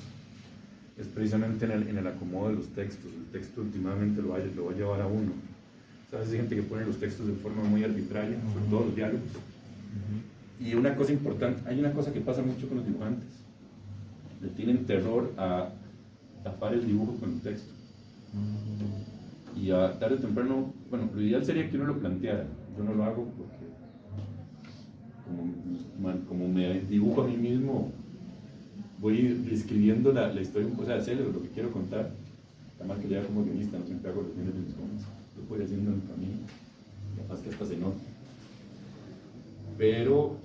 es precisamente en el acomodo de los textos. El texto últimamente lo va a llevar a uno. ¿Sabes? Hay gente que pone los textos de forma muy arbitraria, sobre todo los diálogos. Y una cosa importante, hay una cosa que pasa mucho con los dibujantes. Le tienen terror a tapar el dibujo con el texto. Y a tarde o temprano, bueno, lo ideal sería que uno lo planteara. Yo no lo hago porque como me dibujo a mí mismo, voy escribiendo la historia, o sea, sé lo que quiero contar. Además que ya como guionista no siempre hago los guiones de mis cómics, lo voy haciendo en el camino, capaz que hasta se nota. Pero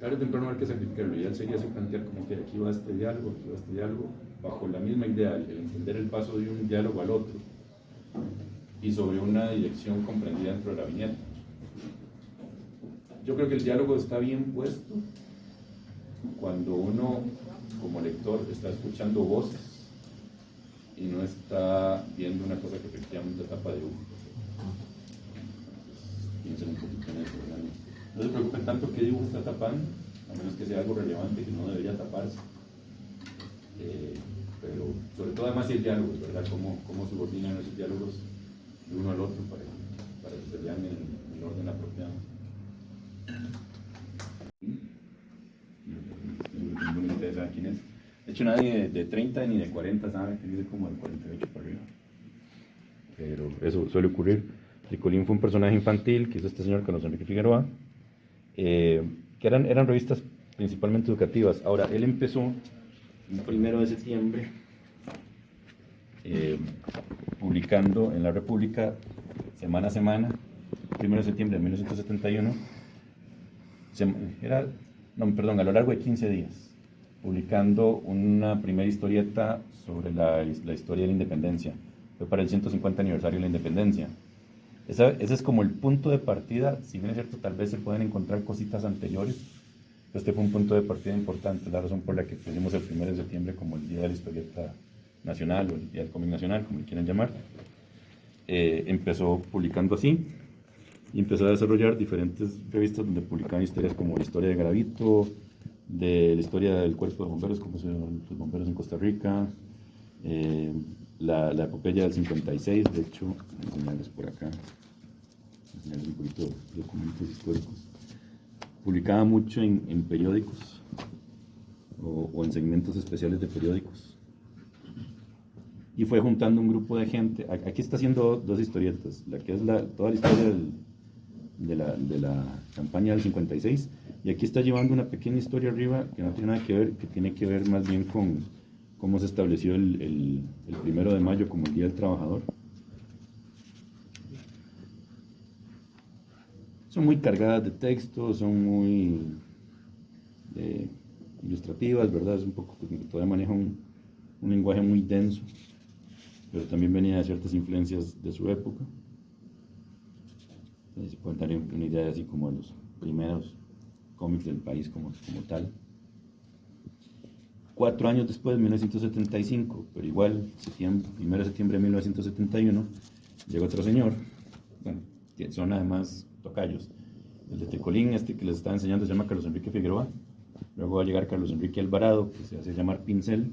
tarde o temprano hay que sacrificarlo. Lo ideal sería así plantear como que aquí va este diálogo, bajo la misma idea, el entender el paso de un diálogo al otro y sobre una dirección comprendida dentro de la viñeta. Yo creo que el diálogo está bien puesto cuando uno, como lector, está escuchando voces y no está viendo una cosa que efectivamente tapa de uno. Piensen un poquito en eso, ¿verdad? No se preocupen tanto qué dibujo está tapando, a menos que sea algo relevante que no debería taparse. Pero sobre todo además el diálogo, ¿verdad? Cómo subordinan esos diálogos de uno al otro para que se vean en el orden apropiado. Ninguno de ustedes sabe quién es. De hecho, nadie de 30 ni de 40 sabe que dice como de 48 para arriba. Pero eso suele ocurrir. Tricolín fue un personaje infantil que hizo este señor Carlos Enrique Figueroa, que eran revistas principalmente educativas. Ahora, él empezó el 1 de septiembre publicando en La República semana a semana, 1 de septiembre de 1971, a lo largo de 15 días, publicando una primera historieta sobre la historia de la independencia. Fue para el 150 aniversario de la independencia. Ese es como el punto de partida. Si bien es cierto, tal vez se pueden encontrar cositas anteriores, pero este fue un punto de partida importante, la razón por la que pusimos el 1 de septiembre como el Día de la Historieta Nacional o el Día del Cómic Nacional, como le quieran llamar. Empezó publicando así y empezó a desarrollar diferentes revistas donde publicaban historias como la historia de Garavito, de la historia del cuerpo de bomberos, como son los bomberos en Costa Rica, la epopeya del 56, de hecho, voy a enseñarles por acá, enseñarles un poquito de documentos históricos. Publicaba mucho en periódicos o en segmentos especiales de periódicos. Y fue juntando un grupo de gente. Aquí está haciendo dos historietas, la que es toda la historia de la campaña del 56, y aquí está llevando una pequeña historia arriba que no tiene nada que ver, que tiene que ver más bien con cómo se estableció el 1 de mayo como el Día del Trabajador. Son muy cargadas de texto, son muy ilustrativas, ¿verdad? Es un poco, todavía maneja un lenguaje muy denso, pero también venía de ciertas influencias de su época. Se puede dar una idea así como de los primeros cómics del país como tal. 4 años después, 1975, pero igual, 1 de septiembre de 1971, llegó otro señor, bueno, que son además tocayos. El de Tricolín, este que les estaba enseñando, se llama Carlos Enrique Figueroa. Luego va a llegar Carlos Enrique Alvarado, que se hace llamar Pincel,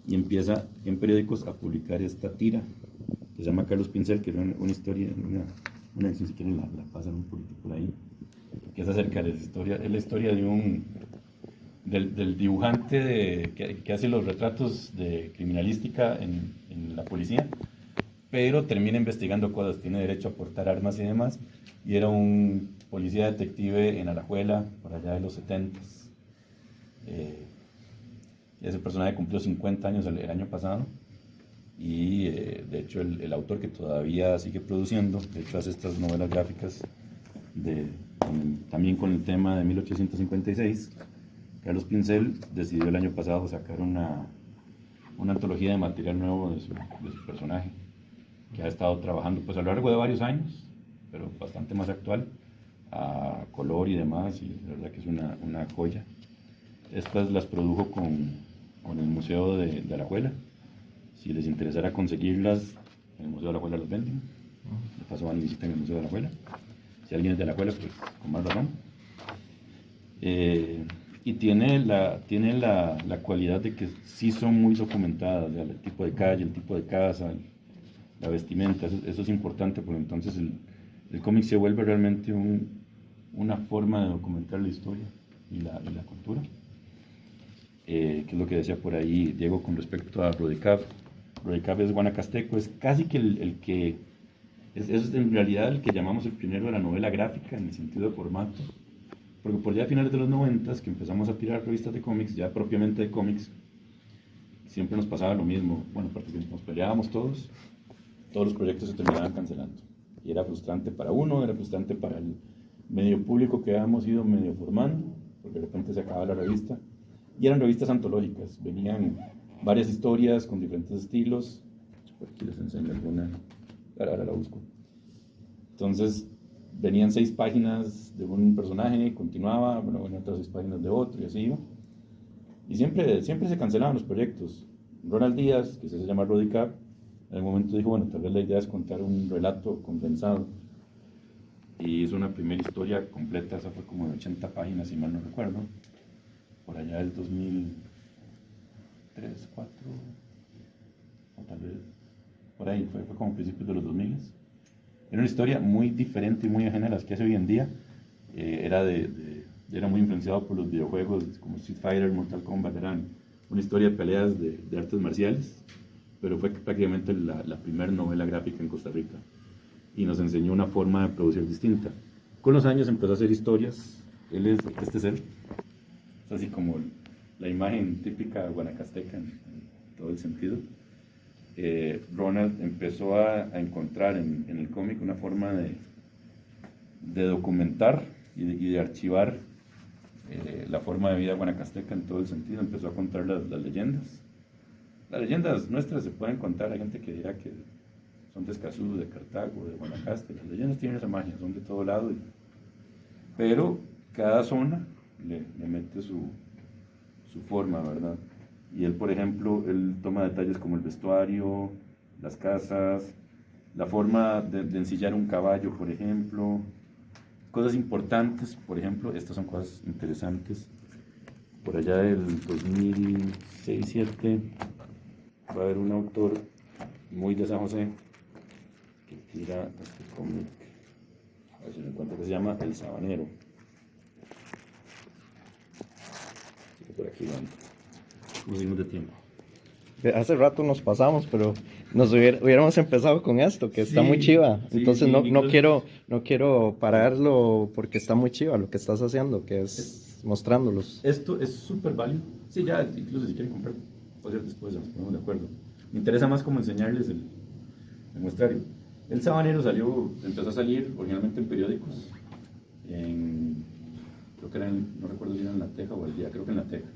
y empieza en periódicos a publicar esta tira, que se llama Carlos Pincel, que era una historia, una si quieren la pasan un poquito por ahí, que es acerca de la historia del dibujante que hace los retratos de criminalística en la policía, pero termina investigando cosas, tiene derecho a portar armas y demás, y era un policía detective en Alajuela, por allá de los 70s. Ese personaje cumplió 50 años el año pasado, y de hecho el autor, que todavía sigue produciendo, de hecho hace estas novelas gráficas también con el tema de 1856. Carlos Pincel decidió el año pasado sacar una antología de material nuevo de su personaje, que ha estado trabajando pues a lo largo de varios años, pero bastante más actual, a color y demás, y la verdad que es una joya. Estas las produjo con el Museo de Alajuela. Si les interesara conseguirlas, en el Museo de Alajuela las venden. De paso van y visitan el Museo de Alajuela. Si alguien es de Alajuela, pues con más razón. Y tiene la cualidad de que sí son muy documentadas, el tipo de calle, el tipo de casa, la vestimenta. Eso es importante, porque entonces el cómic se vuelve realmente una forma de documentar la historia y la cultura. Que es lo que decía por ahí Diego con respecto a Rodecap. Rodecap es guanacasteco, es casi que el que es en realidad el que llamamos el pionero de la novela gráfica en el sentido de formato, porque por ya a finales de los 90 que empezamos a tirar revistas de cómics, ya propiamente de cómics, siempre nos pasaba lo mismo. Bueno, aparte que nos peleábamos todos los proyectos se terminaban cancelando, y era frustrante para uno, era frustrante para el medio público que habíamos ido medio formando, porque de repente se acababa la revista. Y eran revistas antológicas, venían varias historias con diferentes estilos. Por aquí les enseño alguna, ahora la busco. Entonces, venían 6 páginas de un personaje, continuaba, bueno, venían otras 6 páginas de otro, y así iba. Y siempre se cancelaban los proyectos. Ronald Díaz, que se hace llamar Rodicap, en algún momento dijo, bueno, tal vez la idea es contar un relato condensado. Y hizo una primera historia completa, esa fue como de 80 páginas, si mal no recuerdo, por allá del 2003, 2004, o tal vez por ahí, fue como principios de los 2000. Era una historia muy diferente y muy ajena a las que hace hoy en día. Era muy influenciado por los videojuegos como Street Fighter, Mortal Kombat, eran una historia de peleas de artes marciales, pero fue prácticamente la primera novela gráfica en Costa Rica y nos enseñó una forma de producir distinta. Con los años empezó a hacer historias, este es él, es así como la imagen típica guanacasteca en todo el sentido. Ronald empezó a encontrar en el cómic una forma de documentar y de archivar la forma de vida guanacasteca en todo el sentido. Empezó a contar las leyendas. Las leyendas nuestras se pueden contar, hay gente que dirá que son de Escazú, de Cartago, de Guanacaste. Las leyendas tienen esa magia, son de todo lado, pero cada zona le mete su forma, ¿verdad? Y él, por ejemplo, él toma detalles como el vestuario, las casas, la forma de ensillar un caballo, por ejemplo, cosas importantes, por ejemplo, estas son cosas interesantes. Por allá del 2006-2007 va a haber un autor muy de San José que tira este cómic, a ver si lo encuentro, que se llama El Sabanero. Así que por aquí van. Nos dimos de tiempo. Hace rato nos pasamos, pero hubiéramos empezado con esto, que está Sí, muy chiva. sí, Entonces sí, no incluso- quiero pararlo porque está muy chiva lo que estás haciendo, que es mostrándolos. Esto es súper válido. Sí, ya, incluso si quieren comprar, puede ser después, nos ponemos de acuerdo. Me interesa más como enseñarles el muestrario. El Sabanero empezó a salir originalmente en periódicos, creo que no recuerdo si era en La Teja o El Día, creo que en La Teja.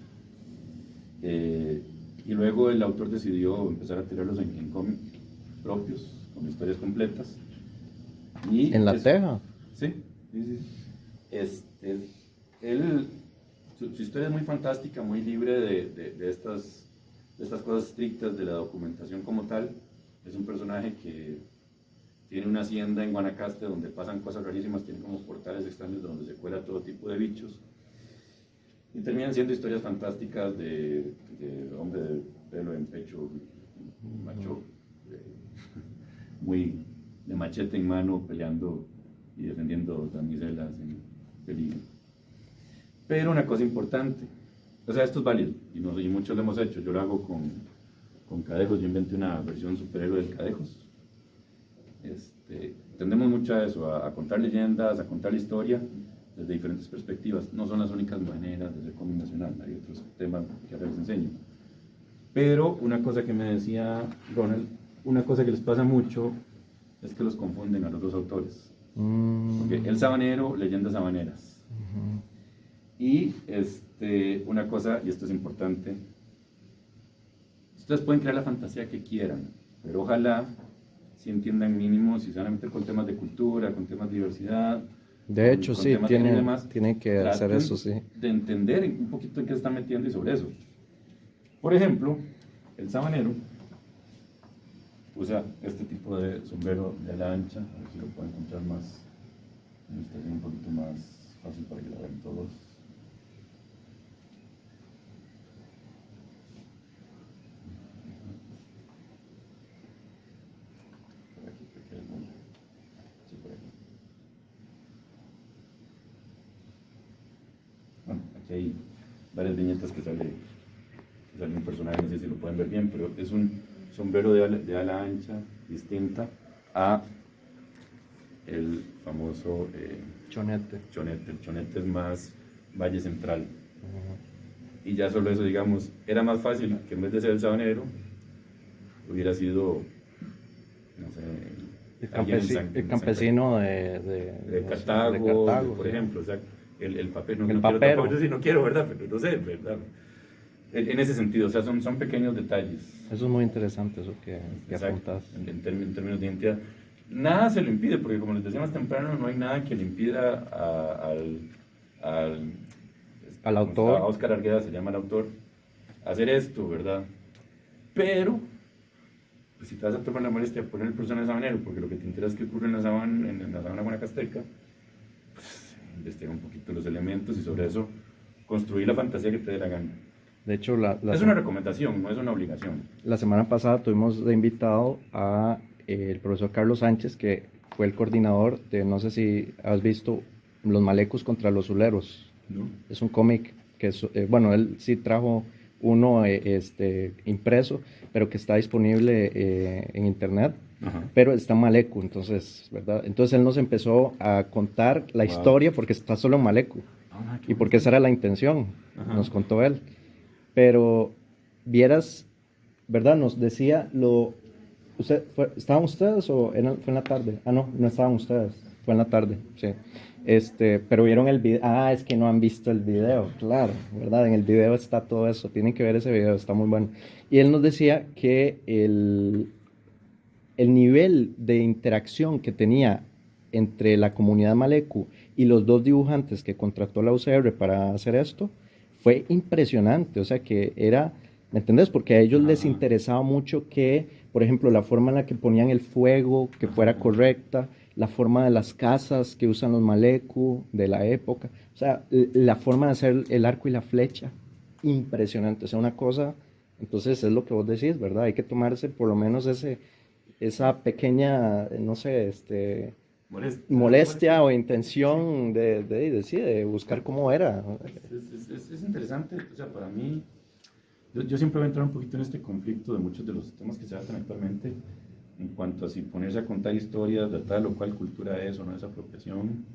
Y luego el autor decidió empezar a tirarlos en cómics propios, con historias completas. Y ¿En La Teja? Sí, sí, sí. Su historia es muy fantástica, muy libre de estas cosas estrictas de la documentación como tal. Es un personaje que tiene una hacienda en Guanacaste donde pasan cosas rarísimas, tiene como portales extraños donde se cuela todo tipo de bichos. Y terminan siendo historias fantásticas de hombre de pelo en pecho, macho, muy de machete en mano, peleando y defendiendo damiselas en peligro. Pero una cosa importante, o sea, esto es válido, y muchos lo hemos hecho. Yo lo hago con Cadejos, yo inventé una versión superhéroe del Cadejos. Tendemos mucho a eso, a contar leyendas, a contar la historia desde diferentes perspectivas. No son las únicas maneras de hacer cómic nacional, hay otros temas que ahora les enseño. Pero una cosa que me decía Ronald, una cosa que les pasa mucho es que los confunden a los dos autores. Porque El Sabanero, leyendas habaneras. Y una cosa, y esto es importante, ustedes pueden crear la fantasía que quieran, pero ojalá si entiendan mínimo, si se van a meter con temas de cultura, con temas de diversidad. De hecho, con sí, temas de género y demás, tienen que hacer traten eso, sí. de entender un poquito en qué se están metiendo y sobre eso. Por ejemplo, El Sabanero usa este tipo de sombrero de ala ancha, a ver si lo pueden encontrar más, un poquito más fácil para que lo vean todos. Por aquí, creo que hay alguno. Sí, por aquí. Bueno, aquí hay varias viñetas que sale un personaje, no sé si lo pueden ver bien, pero es un sombrero de ala ancha, distinta a el famoso Chonete. chonete. El chonete es más Valle Central. Y ya solo eso, digamos, era más fácil que en vez de ser el sabanero, hubiera sido, no sé, El campesino de Cartago, por ejemplo, o sea, el papel, no, El no papero. quiero tampoco, sí, no quiero, ¿verdad? Pero no sé, ¿verdad? En ese sentido, o sea, son pequeños detalles. Eso es muy interesante, eso que Exacto, apuntas. en términos de identidad. Nada se lo impide, porque como les decía más temprano, no hay nada que le impida Al autor. A Óscar Argueda se llama el autor, hacer esto, ¿verdad? Pero, pues, si te vas a tomar la molestia de poner el personaje sabanero, porque lo que te interesa es que ocurre en la sabana guanacasteca, pues investiga un poquito los elementos y sobre eso construir la fantasía que te dé la gana. De hecho, Es una recomendación, no es una obligación. la semana pasada tuvimos de invitado a el profesor Carlos Sánchez, que fue el coordinador de, no sé si has visto, Los Malecos contra los Zuleros. ¿No? Es un cómic que, bueno, él sí trajo uno impreso, pero que está disponible en internet, Ajá. pero está en Malecu, entonces, ¿verdad? Entonces él nos empezó a contar la Wow. historia porque está solo en Malecu Ah, qué y porque esa era la intención, Ajá. nos contó él. Pero vieras, ¿verdad? Nos decía ¿estaban ustedes o fue en la tarde? Ah, no, no estaban ustedes, fue en la tarde, sí. Pero vieron el video. Ah, es que no han visto el video, claro, ¿verdad? En el video está todo eso, tienen que ver ese video, está muy bueno. Y él nos decía que el nivel de interacción que tenía entre la comunidad Malecu y los dos dibujantes que contrató la UCR para hacer esto fue impresionante. O sea que era, ¿me entendés? Porque a ellos les Ajá. interesaba mucho que, por ejemplo, la forma en la que ponían el fuego, que fuera correcta, la forma de las casas que usan los Malecu de la época, o sea, la forma de hacer el arco y la flecha, impresionante. O sea, una cosa, entonces es lo que vos decís, ¿verdad? Hay que tomarse por lo menos esa pequeña, no sé, molestia o intención de buscar cómo era. Es interesante, o sea, para mí, yo siempre voy a entrar un poquito en este conflicto de muchos de los temas que se tratan actualmente, en cuanto a si ponerse a contar historias de tal o cual cultura es o no es apropiación.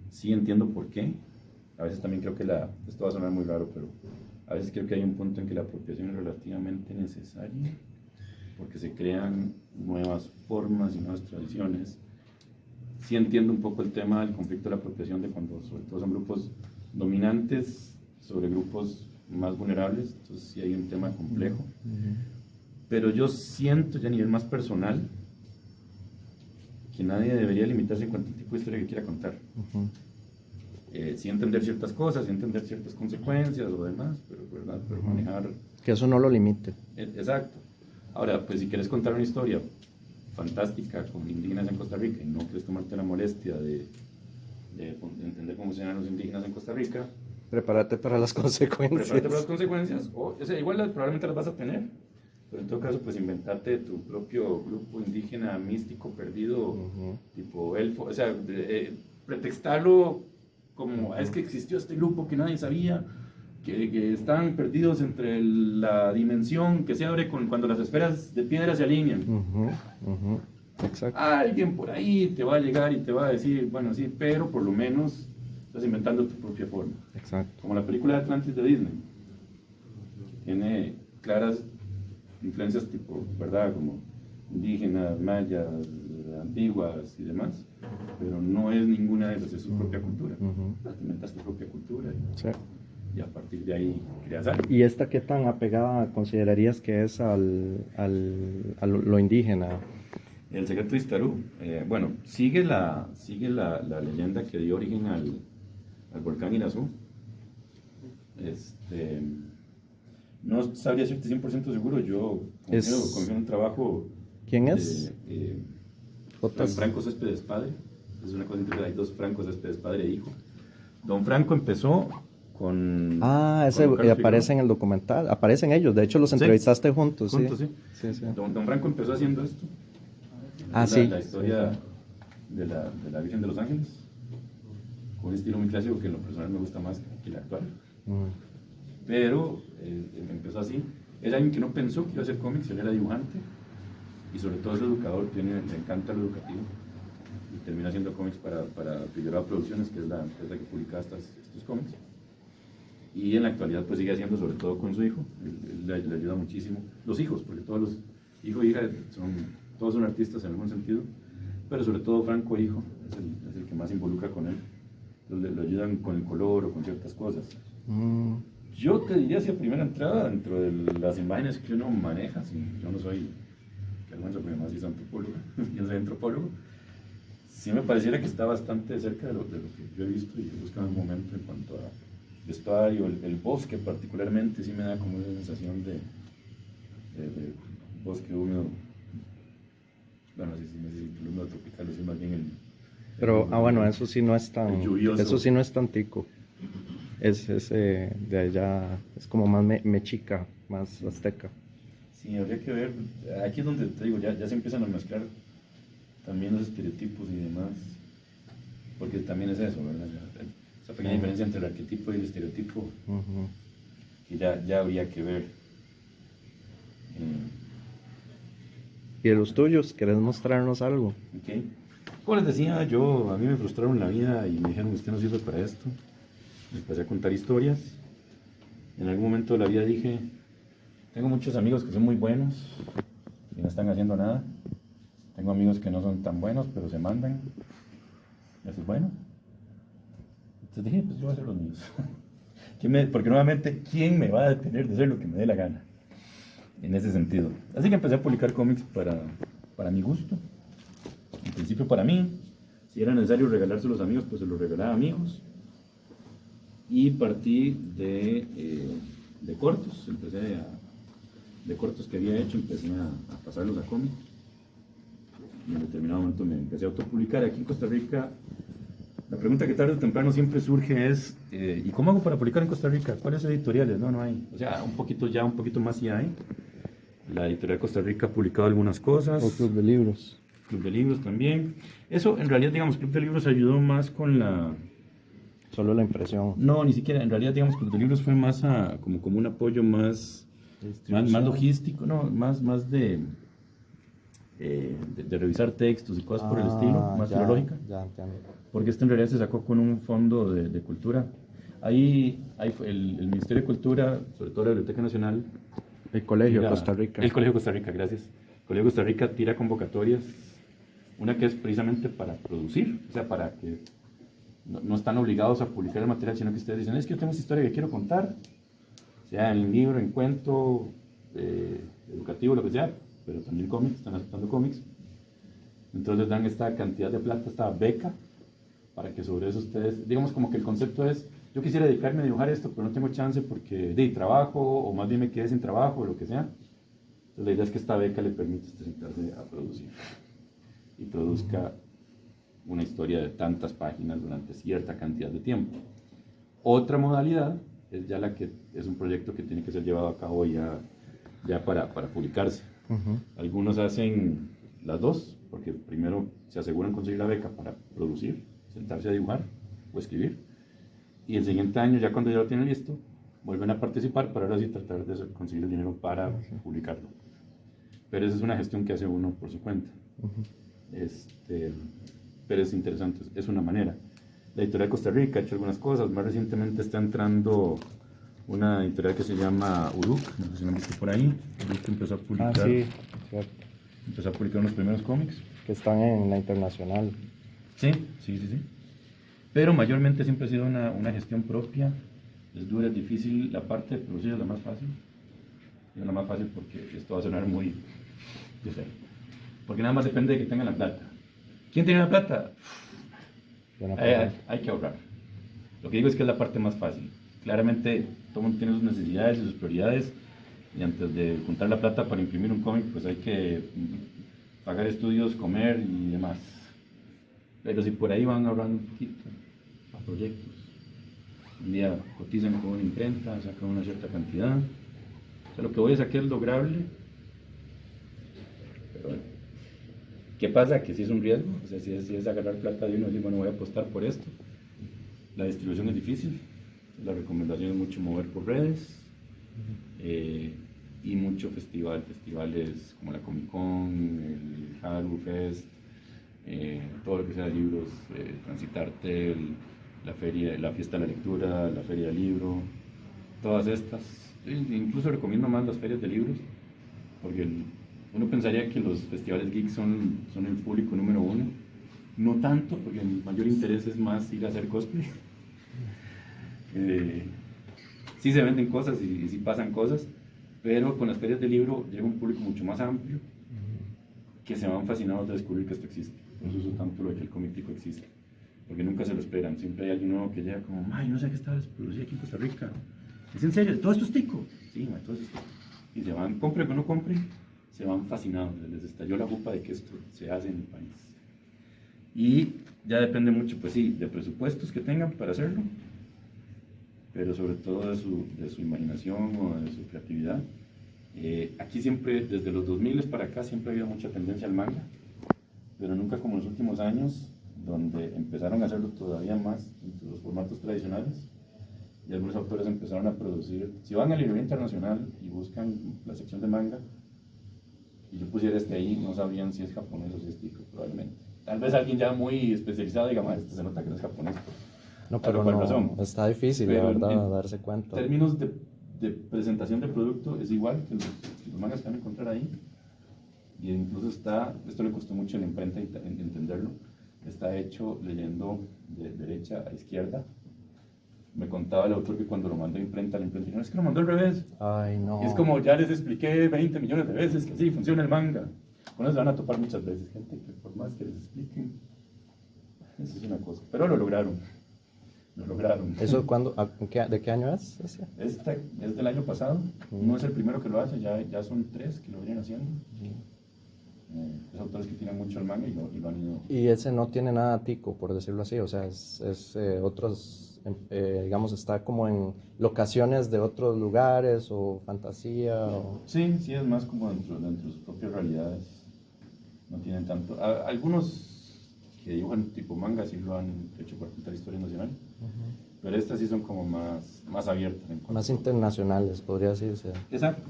Sí entiendo por qué. A veces también creo que esto va a sonar muy raro, pero a veces creo que hay un punto en que la apropiación es relativamente necesaria, porque se crean nuevas formas y nuevas tradiciones. Sí entiendo un poco el tema del conflicto de la apropiación, de cuando sobre todo son grupos dominantes sobre grupos más vulnerables, entonces sí hay un tema complejo. Pero yo siento ya a nivel más personal que nadie debería limitarse en cuanto al tipo de historia que quiera contar. Sí entender ciertas cosas, sí entender ciertas consecuencias o demás, ¿verdad? Pero manejar... Que eso no lo limite. Exacto. Ahora, pues si quieres contar una historia fantástica con indígenas en Costa Rica y no quieres tomarte la molestia de entender cómo se llaman los indígenas en Costa Rica, Prepárate para las consecuencias. prepárate para las consecuencias, o sea, igual probablemente las vas a tener, pero en todo caso, pues inventarte tu propio grupo indígena místico perdido, tipo elfo, o sea, pretextarlo como es que existió este grupo que nadie sabía, que están perdidos entre la dimensión que se abre cuando las esferas de piedra se alinean. Exacto. Alguien por ahí te va a llegar y te va a decir, bueno, sí, pero por lo menos estás inventando tu propia forma. Exacto. Como la película de Atlantis de Disney. Tiene claras influencias tipo, ¿verdad? Como indígenas, mayas, antiguas y demás, pero no es ninguna de esas, es su propia cultura. Te inventas tu propia cultura Sí. y a partir de ahí creas algo. ¿Y esta qué tan apegada considerarías que es a lo indígena? El secreto de Istarú, bueno, sigue la leyenda que dio origen al volcán Irazú. No sabría decirte 100% seguro, yo confío en un trabajo. ¿Quién es? Don Franco Céspedes Padre. Es una cosa interesante, hay dos Franco Céspedes Padre e hijo. Don Franco empezó con... Ese con Carlos aparece Figueroa. en el documental, aparecen ellos, de hecho los entrevistaste juntos. Juntos, sí. sí. Don Franco empezó haciendo esto. Sí. La historia de la Virgen de los Ángeles, con un estilo muy clásico que en lo personal me gusta más que el actual. Pero empezó así. Era alguien que no pensó que iba a hacer cómics, él era dibujante y sobre todo es educador, le encanta lo educativo y termina haciendo cómics para Figueroa Producciones, que es la empresa que publica estos cómics. Y en la actualidad pues sigue haciendo, sobre todo con su hijo, él le ayuda muchísimo. Los hijos, porque todos los hijos e hijas todos son artistas en algún sentido, pero sobre todo Franco hijo es el que más involucra con él. Entonces le ayudan con el color o con ciertas cosas. Yo te diría si a primera entrada, dentro de las imágenes que uno maneja, yo no soy, que almuerzo, porque además soy antropólogo, yo soy antropólogo, sí me pareciera que está bastante cerca de lo que yo he visto y he buscado en un momento en cuanto a vestuario, el bosque particularmente, sí me da como una sensación de bosque húmedo. Bueno, sí, el húmedo tropical, es más bien Pero, bueno, eso sí no es tan, lluvioso. eso sí no es tan tico. Es de allá, es como más mexica, más azteca. Sí, habría que ver, aquí es donde te digo, ya se empiezan a mezclar también los estereotipos y demás, porque también es eso, ¿verdad? Esa pequeña diferencia entre el arquetipo y el estereotipo, que ya habría que ver. ¿Y de los tuyos? ¿Querés mostrarnos algo? Ok. Como les decía, a mí me frustraron la vida y me dijeron, usted no sirve para esto. Me empecé a contar historias. En algún momento de la vida dije, tengo muchos amigos que son muy buenos y no están haciendo nada. Tengo amigos que no son tan buenos, pero se mandan. Eso es bueno. Entonces dije, pues yo voy a hacer los míos. Porque nuevamente, ¿quién me va a detener de hacer lo que me dé la gana? En ese sentido. Así que empecé a publicar cómics para mi gusto. En principio para mí. Si era necesario regalarse a los amigos, pues se los regalaba a amigos. Y partí de cortos. De cortos que había hecho, empecé a pasarlos a cómics. Y en determinado momento me empecé a autopublicar. Aquí en Costa Rica, la pregunta que tarde o temprano siempre surge es, ¿y cómo hago para publicar en Costa Rica? ¿Cuáles editoriales? No hay. O sea, un poquito más sí hay. La editorial de Costa Rica ha publicado algunas cosas. O Club de Libros. Club de Libros también. Eso, en realidad, digamos, Club de Libros ayudó más con la... Solo la impresión. No, ni siquiera. En realidad, digamos, Club de Libros fue más como un apoyo más logístico, no, más de revisar textos y cosas por el estilo, más filológica. Ya entiendo. Porque esto en realidad se sacó con un fondo de cultura. Ahí fue el Ministerio de Cultura, sobre todo la Biblioteca Nacional. El Colegio Costa Rica. El Colegio Costa Rica, gracias. El Colegio Costa Rica tira convocatorias, una que es precisamente para producir, o sea, para que no están obligados a publicar el material, sino que ustedes dicen, es que yo tengo esta historia que quiero contar, sea en libro, en cuento, educativo, lo que sea, pero también cómics, están aceptando cómics. Entonces dan esta cantidad de plata, esta beca, para que sobre eso ustedes, digamos como que el concepto es, yo quisiera dedicarme a dibujar esto, pero no tengo chance porque de trabajo, o más bien me quedé sin trabajo, o lo que sea. Entonces la idea es que esta beca le permite a usted sentarse a producir y produzca una historia de tantas páginas durante cierta cantidad de tiempo. Otra modalidad es ya la que es un proyecto que tiene que ser llevado a cabo ya para publicarse. Algunos hacen las dos, porque primero se aseguran conseguir la beca para producir, sentarse a dibujar o escribir, y el siguiente año, ya cuando ya lo tienen listo, vuelven a participar para ahora sí tratar de conseguir el dinero para publicarlo. Pero esa es una gestión que hace uno por su cuenta. Pero es interesante, es una manera. La editorial de Costa Rica ha hecho algunas cosas. Más recientemente está entrando una editorial que se llama Uruk, no sé si lo han visto por ahí. Uruk empezó a publicar, Sí, cierto. empezó a publicar unos primeros cómics. Que están en la internacional. Sí. Pero mayormente siempre ha sido una gestión propia. Es dura, es difícil. La parte de producir es la más fácil. Es la más fácil porque esto va a sonar muy... Yo sé. Porque nada más depende de que tengan la plata. ¿Quién tiene la plata? Hay que ahorrar. Lo que digo es que es la parte más fácil. Claramente todo el mundo tiene sus necesidades y sus prioridades. Y antes de juntar la plata para imprimir un cómic, pues hay que pagar estudios, comer y demás. Pero si por ahí van ahorrando un poquito a proyectos, un día cotizan con una imprenta, sacan una cierta cantidad. O sea, lo que voy a sacar es lograble. Pero bueno, ¿qué pasa? Que si es un riesgo, o sea, si es agarrar plata de uno y decir, bueno, voy a apostar por esto. La distribución es difícil, la recomendación es mucho mover por redes y mucho festivales como la Comic Con, el Haru Fest, todo lo que sea de libros, Transitarte, la fiesta de la lectura, la feria del libro, todas estas. Incluso recomiendo más las ferias de libros, porque uno pensaría que los festivales geeks son el público número uno. No tanto, porque el mayor interés es más ir a hacer cosplay. Sí se venden cosas y sí pasan cosas, pero con las ferias de libro llega un público mucho más amplio que se van fascinados de descubrir que esto existe. Por eso uso tanto lo de que el cómic tico existe, porque nunca se lo esperan. Siempre hay alguien nuevo que llega como, ay, no sé qué está producido aquí en Costa Rica. ¿Es en serio? ¿Todo esto es tico? Sí, todo esto es tico. Y se van, compre o no compre, se van fascinados. Les estalló la jupa de que esto se hace en el país. Y ya depende mucho, pues sí, de presupuestos que tengan para hacerlo, pero sobre todo de su imaginación o de su creatividad. Aquí siempre, desde los 2000 para acá, siempre ha habido mucha tendencia al manga, pero nunca como en los últimos años, donde empezaron a hacerlo todavía más en los formatos tradicionales, y algunos autores empezaron a producir. Si van a la librería internacional y buscan la sección de manga, y yo pusiera este ahí, no sabrían si es japonés o si es tico, probablemente. Tal vez alguien ya muy especializado diga, este se nota que no es japonés. No, pero Por no, razón. está difícil, Pero la verdad, en darse cuenta. términos de presentación de producto es igual que los mangas que van a encontrar ahí. Y incluso esto le costó mucho a la imprenta entenderlo, está hecho leyendo de derecha a izquierda. Me contaba el autor que cuando lo mandó a imprenta, la imprenta dijo, es que lo mandó al revés. Ay, no. Y es como, ya les expliqué 20 millones de veces que así funciona el manga. Con eso se van a topar muchas veces, gente que por más que les expliquen, eso es una cosa. Pero lo lograron. Lo lograron. ¿Eso cuándo, de qué año es ese? Esta es del año pasado. No es el primero que lo hace, ya son 3 que lo vienen haciendo. Los autores que tienen mucho el manga y lo han ido. Y ese no tiene nada tico, por decirlo así, o sea, es otros, digamos, está como en locaciones de otros lugares o fantasía. O... Sí, es más como dentro de sus propias realidades. No tienen tanto. Algunos que dibujan tipo manga sí lo han hecho para contar historia nacional, pero estas sí son como más abiertas. Más internacionales, podría decirse. Exacto.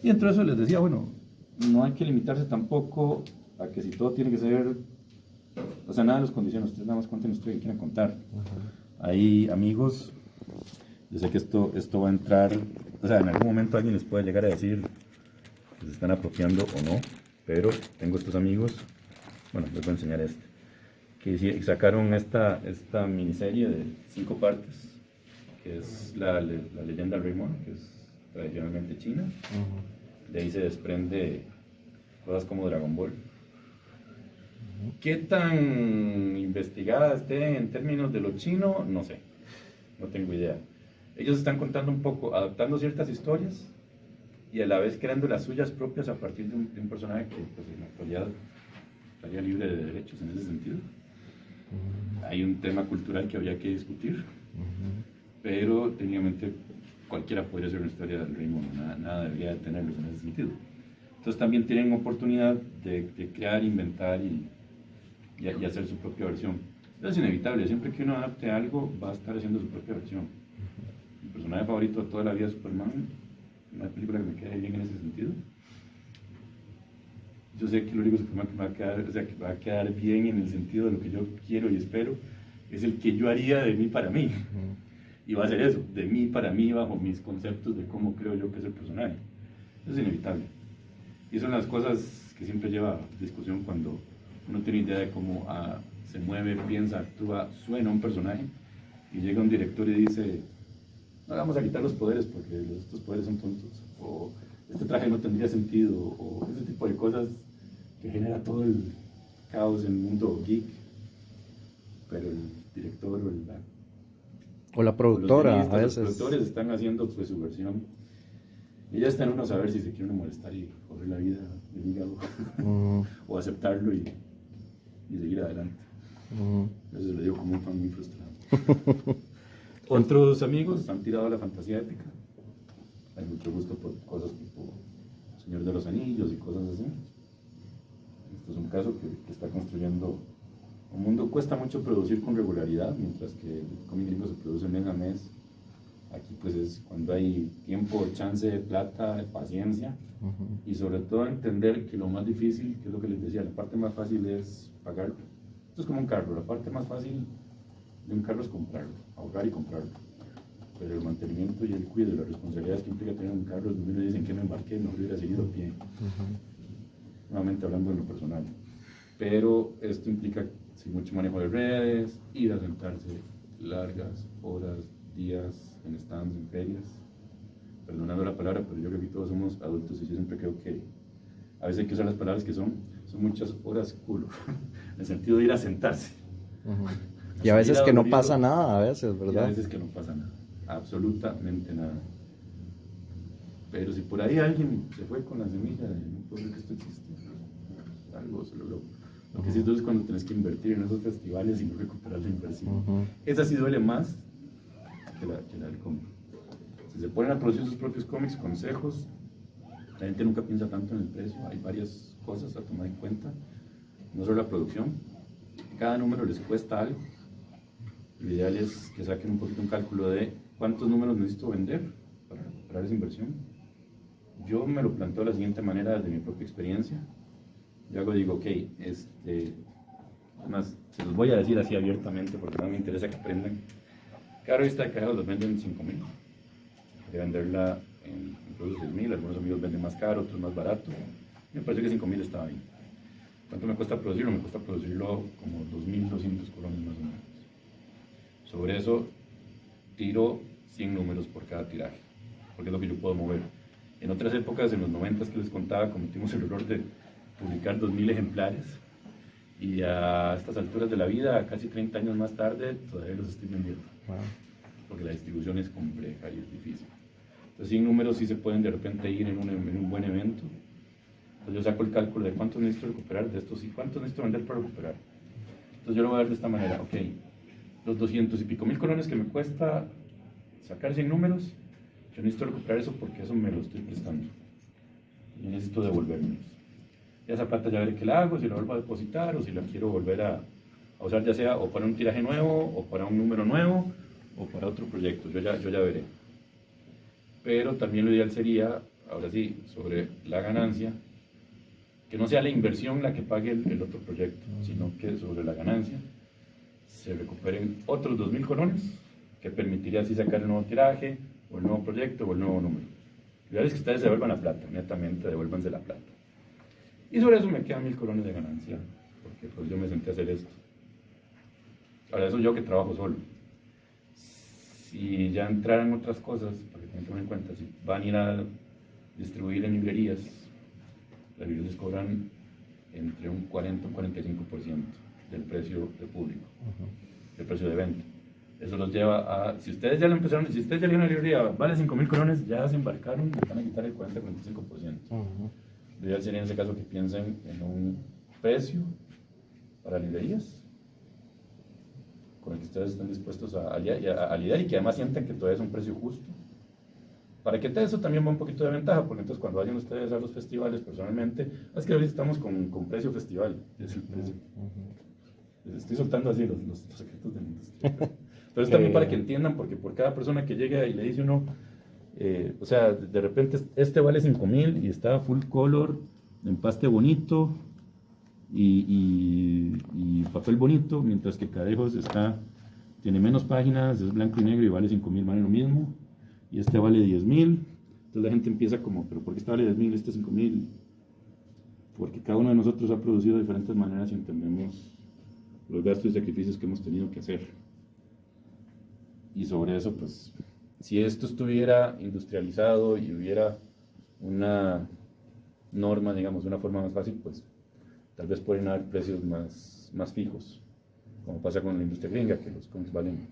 Y dentro de eso les decía, bueno, no hay que limitarse tampoco a que si todo tiene que ser, o sea, nada de los condiciones, ustedes nada más cuenten la historia que quieran contar. Hay amigos, yo sé que esto va a entrar, o sea, en algún momento alguien les puede llegar a decir que se están apropiando o no, pero tengo estos amigos, bueno, les voy a enseñar que sacaron esta miniserie de 5 partes, que es la leyenda del Rey Mono, que es tradicionalmente china. De ahí se desprende cosas como Dragon Ball. ¿Qué tan investigada esté en términos de lo chino? No sé, no tengo idea. Ellos están contando un poco, adaptando ciertas historias y a la vez creando las suyas propias a partir de un personaje que pues, en la actualidad estaría libre de derechos en ese sentido. Hay un tema cultural que habría que discutir, pero técnicamente cualquiera podría ser una historia del Rey Mono, nada debería detenerlos en ese sentido. Entonces también tienen oportunidad de crear, inventar y hacer su propia versión. Eso es inevitable, siempre que uno adapte algo va a estar haciendo su propia versión. Mi personaje favorito de toda la vida es Superman, una película que me queda bien en ese sentido. Yo sé que lo único Superman que me va a quedar, o sea, que va a quedar bien en el sentido de lo que yo quiero y espero, es el que yo haría de mí para mí. Y va a ser eso, de mí para mí, bajo mis conceptos de cómo creo yo que es el personaje. Eso es inevitable. Y son las cosas que siempre lleva discusión cuando uno tiene idea de cómo se mueve, piensa, actúa, suena un personaje, y llega un director y dice, no, vamos a quitar los poderes porque estos poderes son tontos, o este traje no tendría sentido, o ese tipo de cosas que genera todo el caos en el mundo geek. Pero el director o la productora, a veces. Los productores están haciendo pues, su versión. Y ya está en uno saber si se quieren molestar y correr la vida del hígado, o aceptarlo y seguir adelante. Eso se lo digo como un fan muy frustrado. Otros amigos han tirado a la fantasía épica. Hay mucho gusto por cosas tipo Señor de los Anillos y cosas así. Esto es un caso que está construyendo un mundo. Cuesta mucho producir con regularidad, mientras que el cómic gringo se produce mes a mes. Aquí pues es cuando hay tiempo, chance, plata, paciencia, y sobre todo entender que lo más difícil, que es lo que les decía, la parte más fácil es pagarlo. Esto es como un carro, la parte más fácil de un carro es comprarlo, ahorrar y comprarlo. Pero el mantenimiento y el cuidado y las responsabilidades que implica tener un carro, donde uno dicen que me embarqué, no hubiera seguido a pie. Nuevamente hablando de lo personal. Pero esto implica mucho manejo de redes, ir a sentarse largas horas, días en stands, en ferias. Perdonando la palabra, pero yo creo que todos somos adultos y yo siempre creo que a veces hay que usar las palabras que son muchas horas culo, en el sentido de ir a sentarse. Y a veces que no pasa nada, a veces, ¿verdad? Y a veces que no pasa nada, absolutamente nada. Pero si por ahí alguien se fue con la semilla de no puedo creer que esto existe, algo se logró. Lo que sí es cuando tenés que invertir en esos festivales y no recuperar la inversión. Esa sí duele más que la del cómic. Si se ponen a producir sus propios cómics, consejos, la gente nunca piensa tanto en el precio, hay varias cosas a tomar en cuenta, no solo la producción, cada número les cuesta algo, Lo ideal es que saquen un poquito un cálculo de cuántos números necesito vender para recuperar esa inversión. Yo me lo planteo de la siguiente manera desde mi propia experiencia. Yo digo, ok, además se los voy a decir así abiertamente porque no me interesa que aprendan. Cada revista de cajero los venden en 5,000. Podría venderla en productos 6,000, algunos amigos venden más caro, otros más barato. Me parece que 5,000 está bien. ¿Cuánto me cuesta producirlo? Me cuesta producirlo como 2.200 colones más o menos. Sobre eso tiro 100 números por cada tiraje, porque es lo que yo puedo mover. En otras épocas, en los 90 que les contaba, cometimos el error de publicar 2.000 ejemplares y a estas alturas de la vida, casi 30 años más tarde, todavía los estoy vendiendo. Wow. Porque la distribución es compleja y es difícil. Entonces, 100 números sí se pueden de repente ir en un buen evento. Entonces yo saco el cálculo de cuántos necesito recuperar de estos y cuántos necesito vender para recuperar. Entonces yo lo voy a ver de esta manera, ok, los 200 y pico mil colones que me cuesta sacar 100 números, yo necesito recuperar eso porque eso me lo estoy prestando. Y necesito devolvérmelos. Y esa plata ya veré qué la hago, si la vuelvo a depositar o si la quiero volver a usar ya sea o para un tiraje nuevo o para un número nuevo o para otro proyecto, yo ya veré. Pero también lo ideal sería, ahora sí, sobre la ganancia, que no sea la inversión la que pague el otro proyecto, sino que sobre la ganancia se recuperen otros 2.000 colones, que permitiría así sacar el nuevo tiraje, o el nuevo proyecto, o el nuevo número. Lo ideal es que ustedes devuelvan la plata, netamente devuélvanse la plata. Y sobre eso me quedan 1.000 colones de ganancia, porque pues yo me senté a hacer esto. Ahora, eso yo que trabajo solo. Si ya entraran otras cosas, para que tengan en cuenta, si van a ir a distribuir en librerías, las librerías cobran entre un 40 y un 45% del precio de público, del precio de venta. Eso los lleva a, si ustedes ya lo empezaron, si ustedes ya vieron la librería, vale 5,000 colones, ya se embarcaron, les van a quitar el 40-45%. Lo ideal sería en ese caso que piensen en un precio para librerías con el que ustedes están dispuestos a lidiar y que además sientan que todavía es un precio justo. Para que eso también va un poquito de ventaja, porque entonces cuando vayan ustedes a los festivales, personalmente, es que ahorita estamos con precio festival, es el precio. Les estoy soltando así los secretos de la industria. Pero es también para que entiendan, porque por cada persona que llega y le dice uno, o sea, de repente este vale 5,000 y está full color, empaste bonito y papel bonito, mientras que Cadejos tiene menos páginas, es blanco y negro y vale 5,000, vale lo mismo. Y este vale 10,000, entonces la gente empieza como, pero ¿por qué este vale 10,000 y este 5,000? Porque cada uno de nosotros ha producido de diferentes maneras y entendemos los gastos y sacrificios que hemos tenido que hacer. Y sobre eso, pues, si esto estuviera industrializado y hubiera una norma, digamos, una forma más fácil, pues, tal vez pueden haber precios más fijos, como pasa con la industria gringa, que los cómics valen,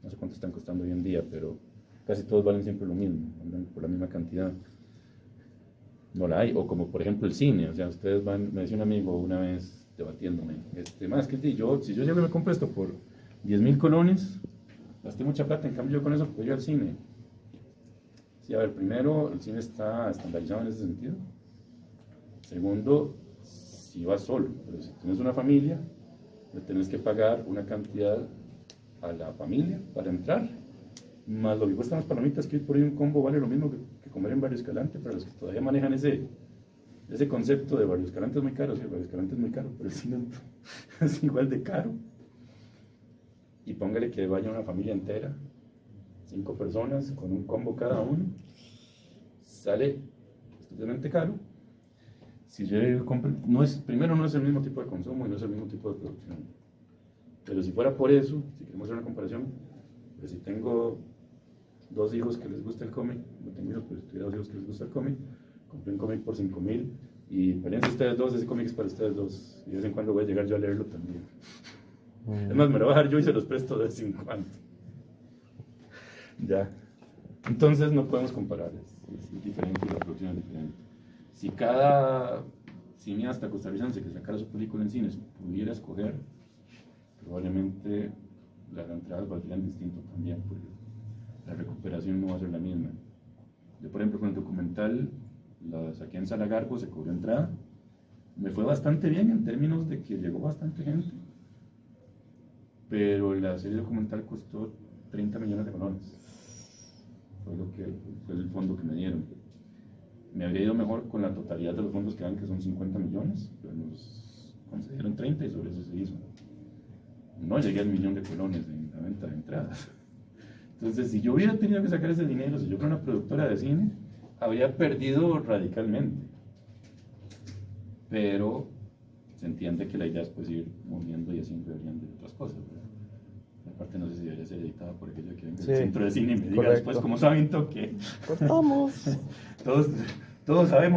no sé cuánto están costando hoy en día, pero casi todos valen siempre lo mismo, valen por la misma cantidad. No la hay, o como por ejemplo el cine, o sea, ustedes me decía un amigo una vez debatiéndome, más que si yo llego y me compro esto por 10,000 colones, gasté mucha plata, en cambio yo con eso puedo ir al cine. Sí, a ver, primero, el cine está estandarizado en ese sentido. Segundo, si vas solo, pero si tienes una familia, le tienes que pagar una cantidad a la familia para entrar, más lo que cuestan las palomitas, que por ahí un combo vale lo mismo que comer en Barrio Escalante. Para los que todavía manejan ese concepto de Barrio Escalante es muy caro, sí, Barrio Escalante es muy caro, pero el cine es igual de caro. Y póngale que vaya una familia entera, 5 personas, con un combo cada uno, sale estúpidamente caro. Si yo compro, primero no es el mismo tipo de consumo y no es el mismo tipo de producción. Pero si fuera por eso, si queremos hacer una comparación, pues si tengo 2 hijos que les gusta el cómic, no tengo hijos, pero si tuviera 2 hijos que les gusta el cómic, compré un cómic por 5,000 y experiencia ustedes dos, ese cómic es para ustedes dos, y de vez en cuando voy a llegar yo a leerlo también. Es más, me lo voy a bajar yo y se los presto de vez en cuando. Ya. Entonces no podemos comparar, es diferente, la producción es diferente. Si cada cineasta costarricense que sacara su película en cines pudiera escoger, probablemente las entradas valdrían distinto también, porque la recuperación no va a ser la misma. Yo, por ejemplo, con el documental, la saqué en Sala Garbo, se cobró entrada, me fue bastante bien en términos de que llegó bastante gente. pero la serie documental costó 30 millones de colones. Fue el fondo que me dieron. Me habría ido mejor con la totalidad de los fondos que dan, que son 50 millones, pero nos concedieron 30 y sobre eso se hizo. No llegué al millón de colones en la venta de entradas. Entonces, si yo hubiera tenido que sacar ese dinero, si yo fuera una productora de cine, habría perdido radicalmente. Pero se entiende que la idea es pues ir moviendo y haciendo otras cosas, ¿verdad? Aparte no sé si debería ser editada por aquello que venga Sí, del centro de cine y me diga correcto. después como saben que Cortamos. todos sabemos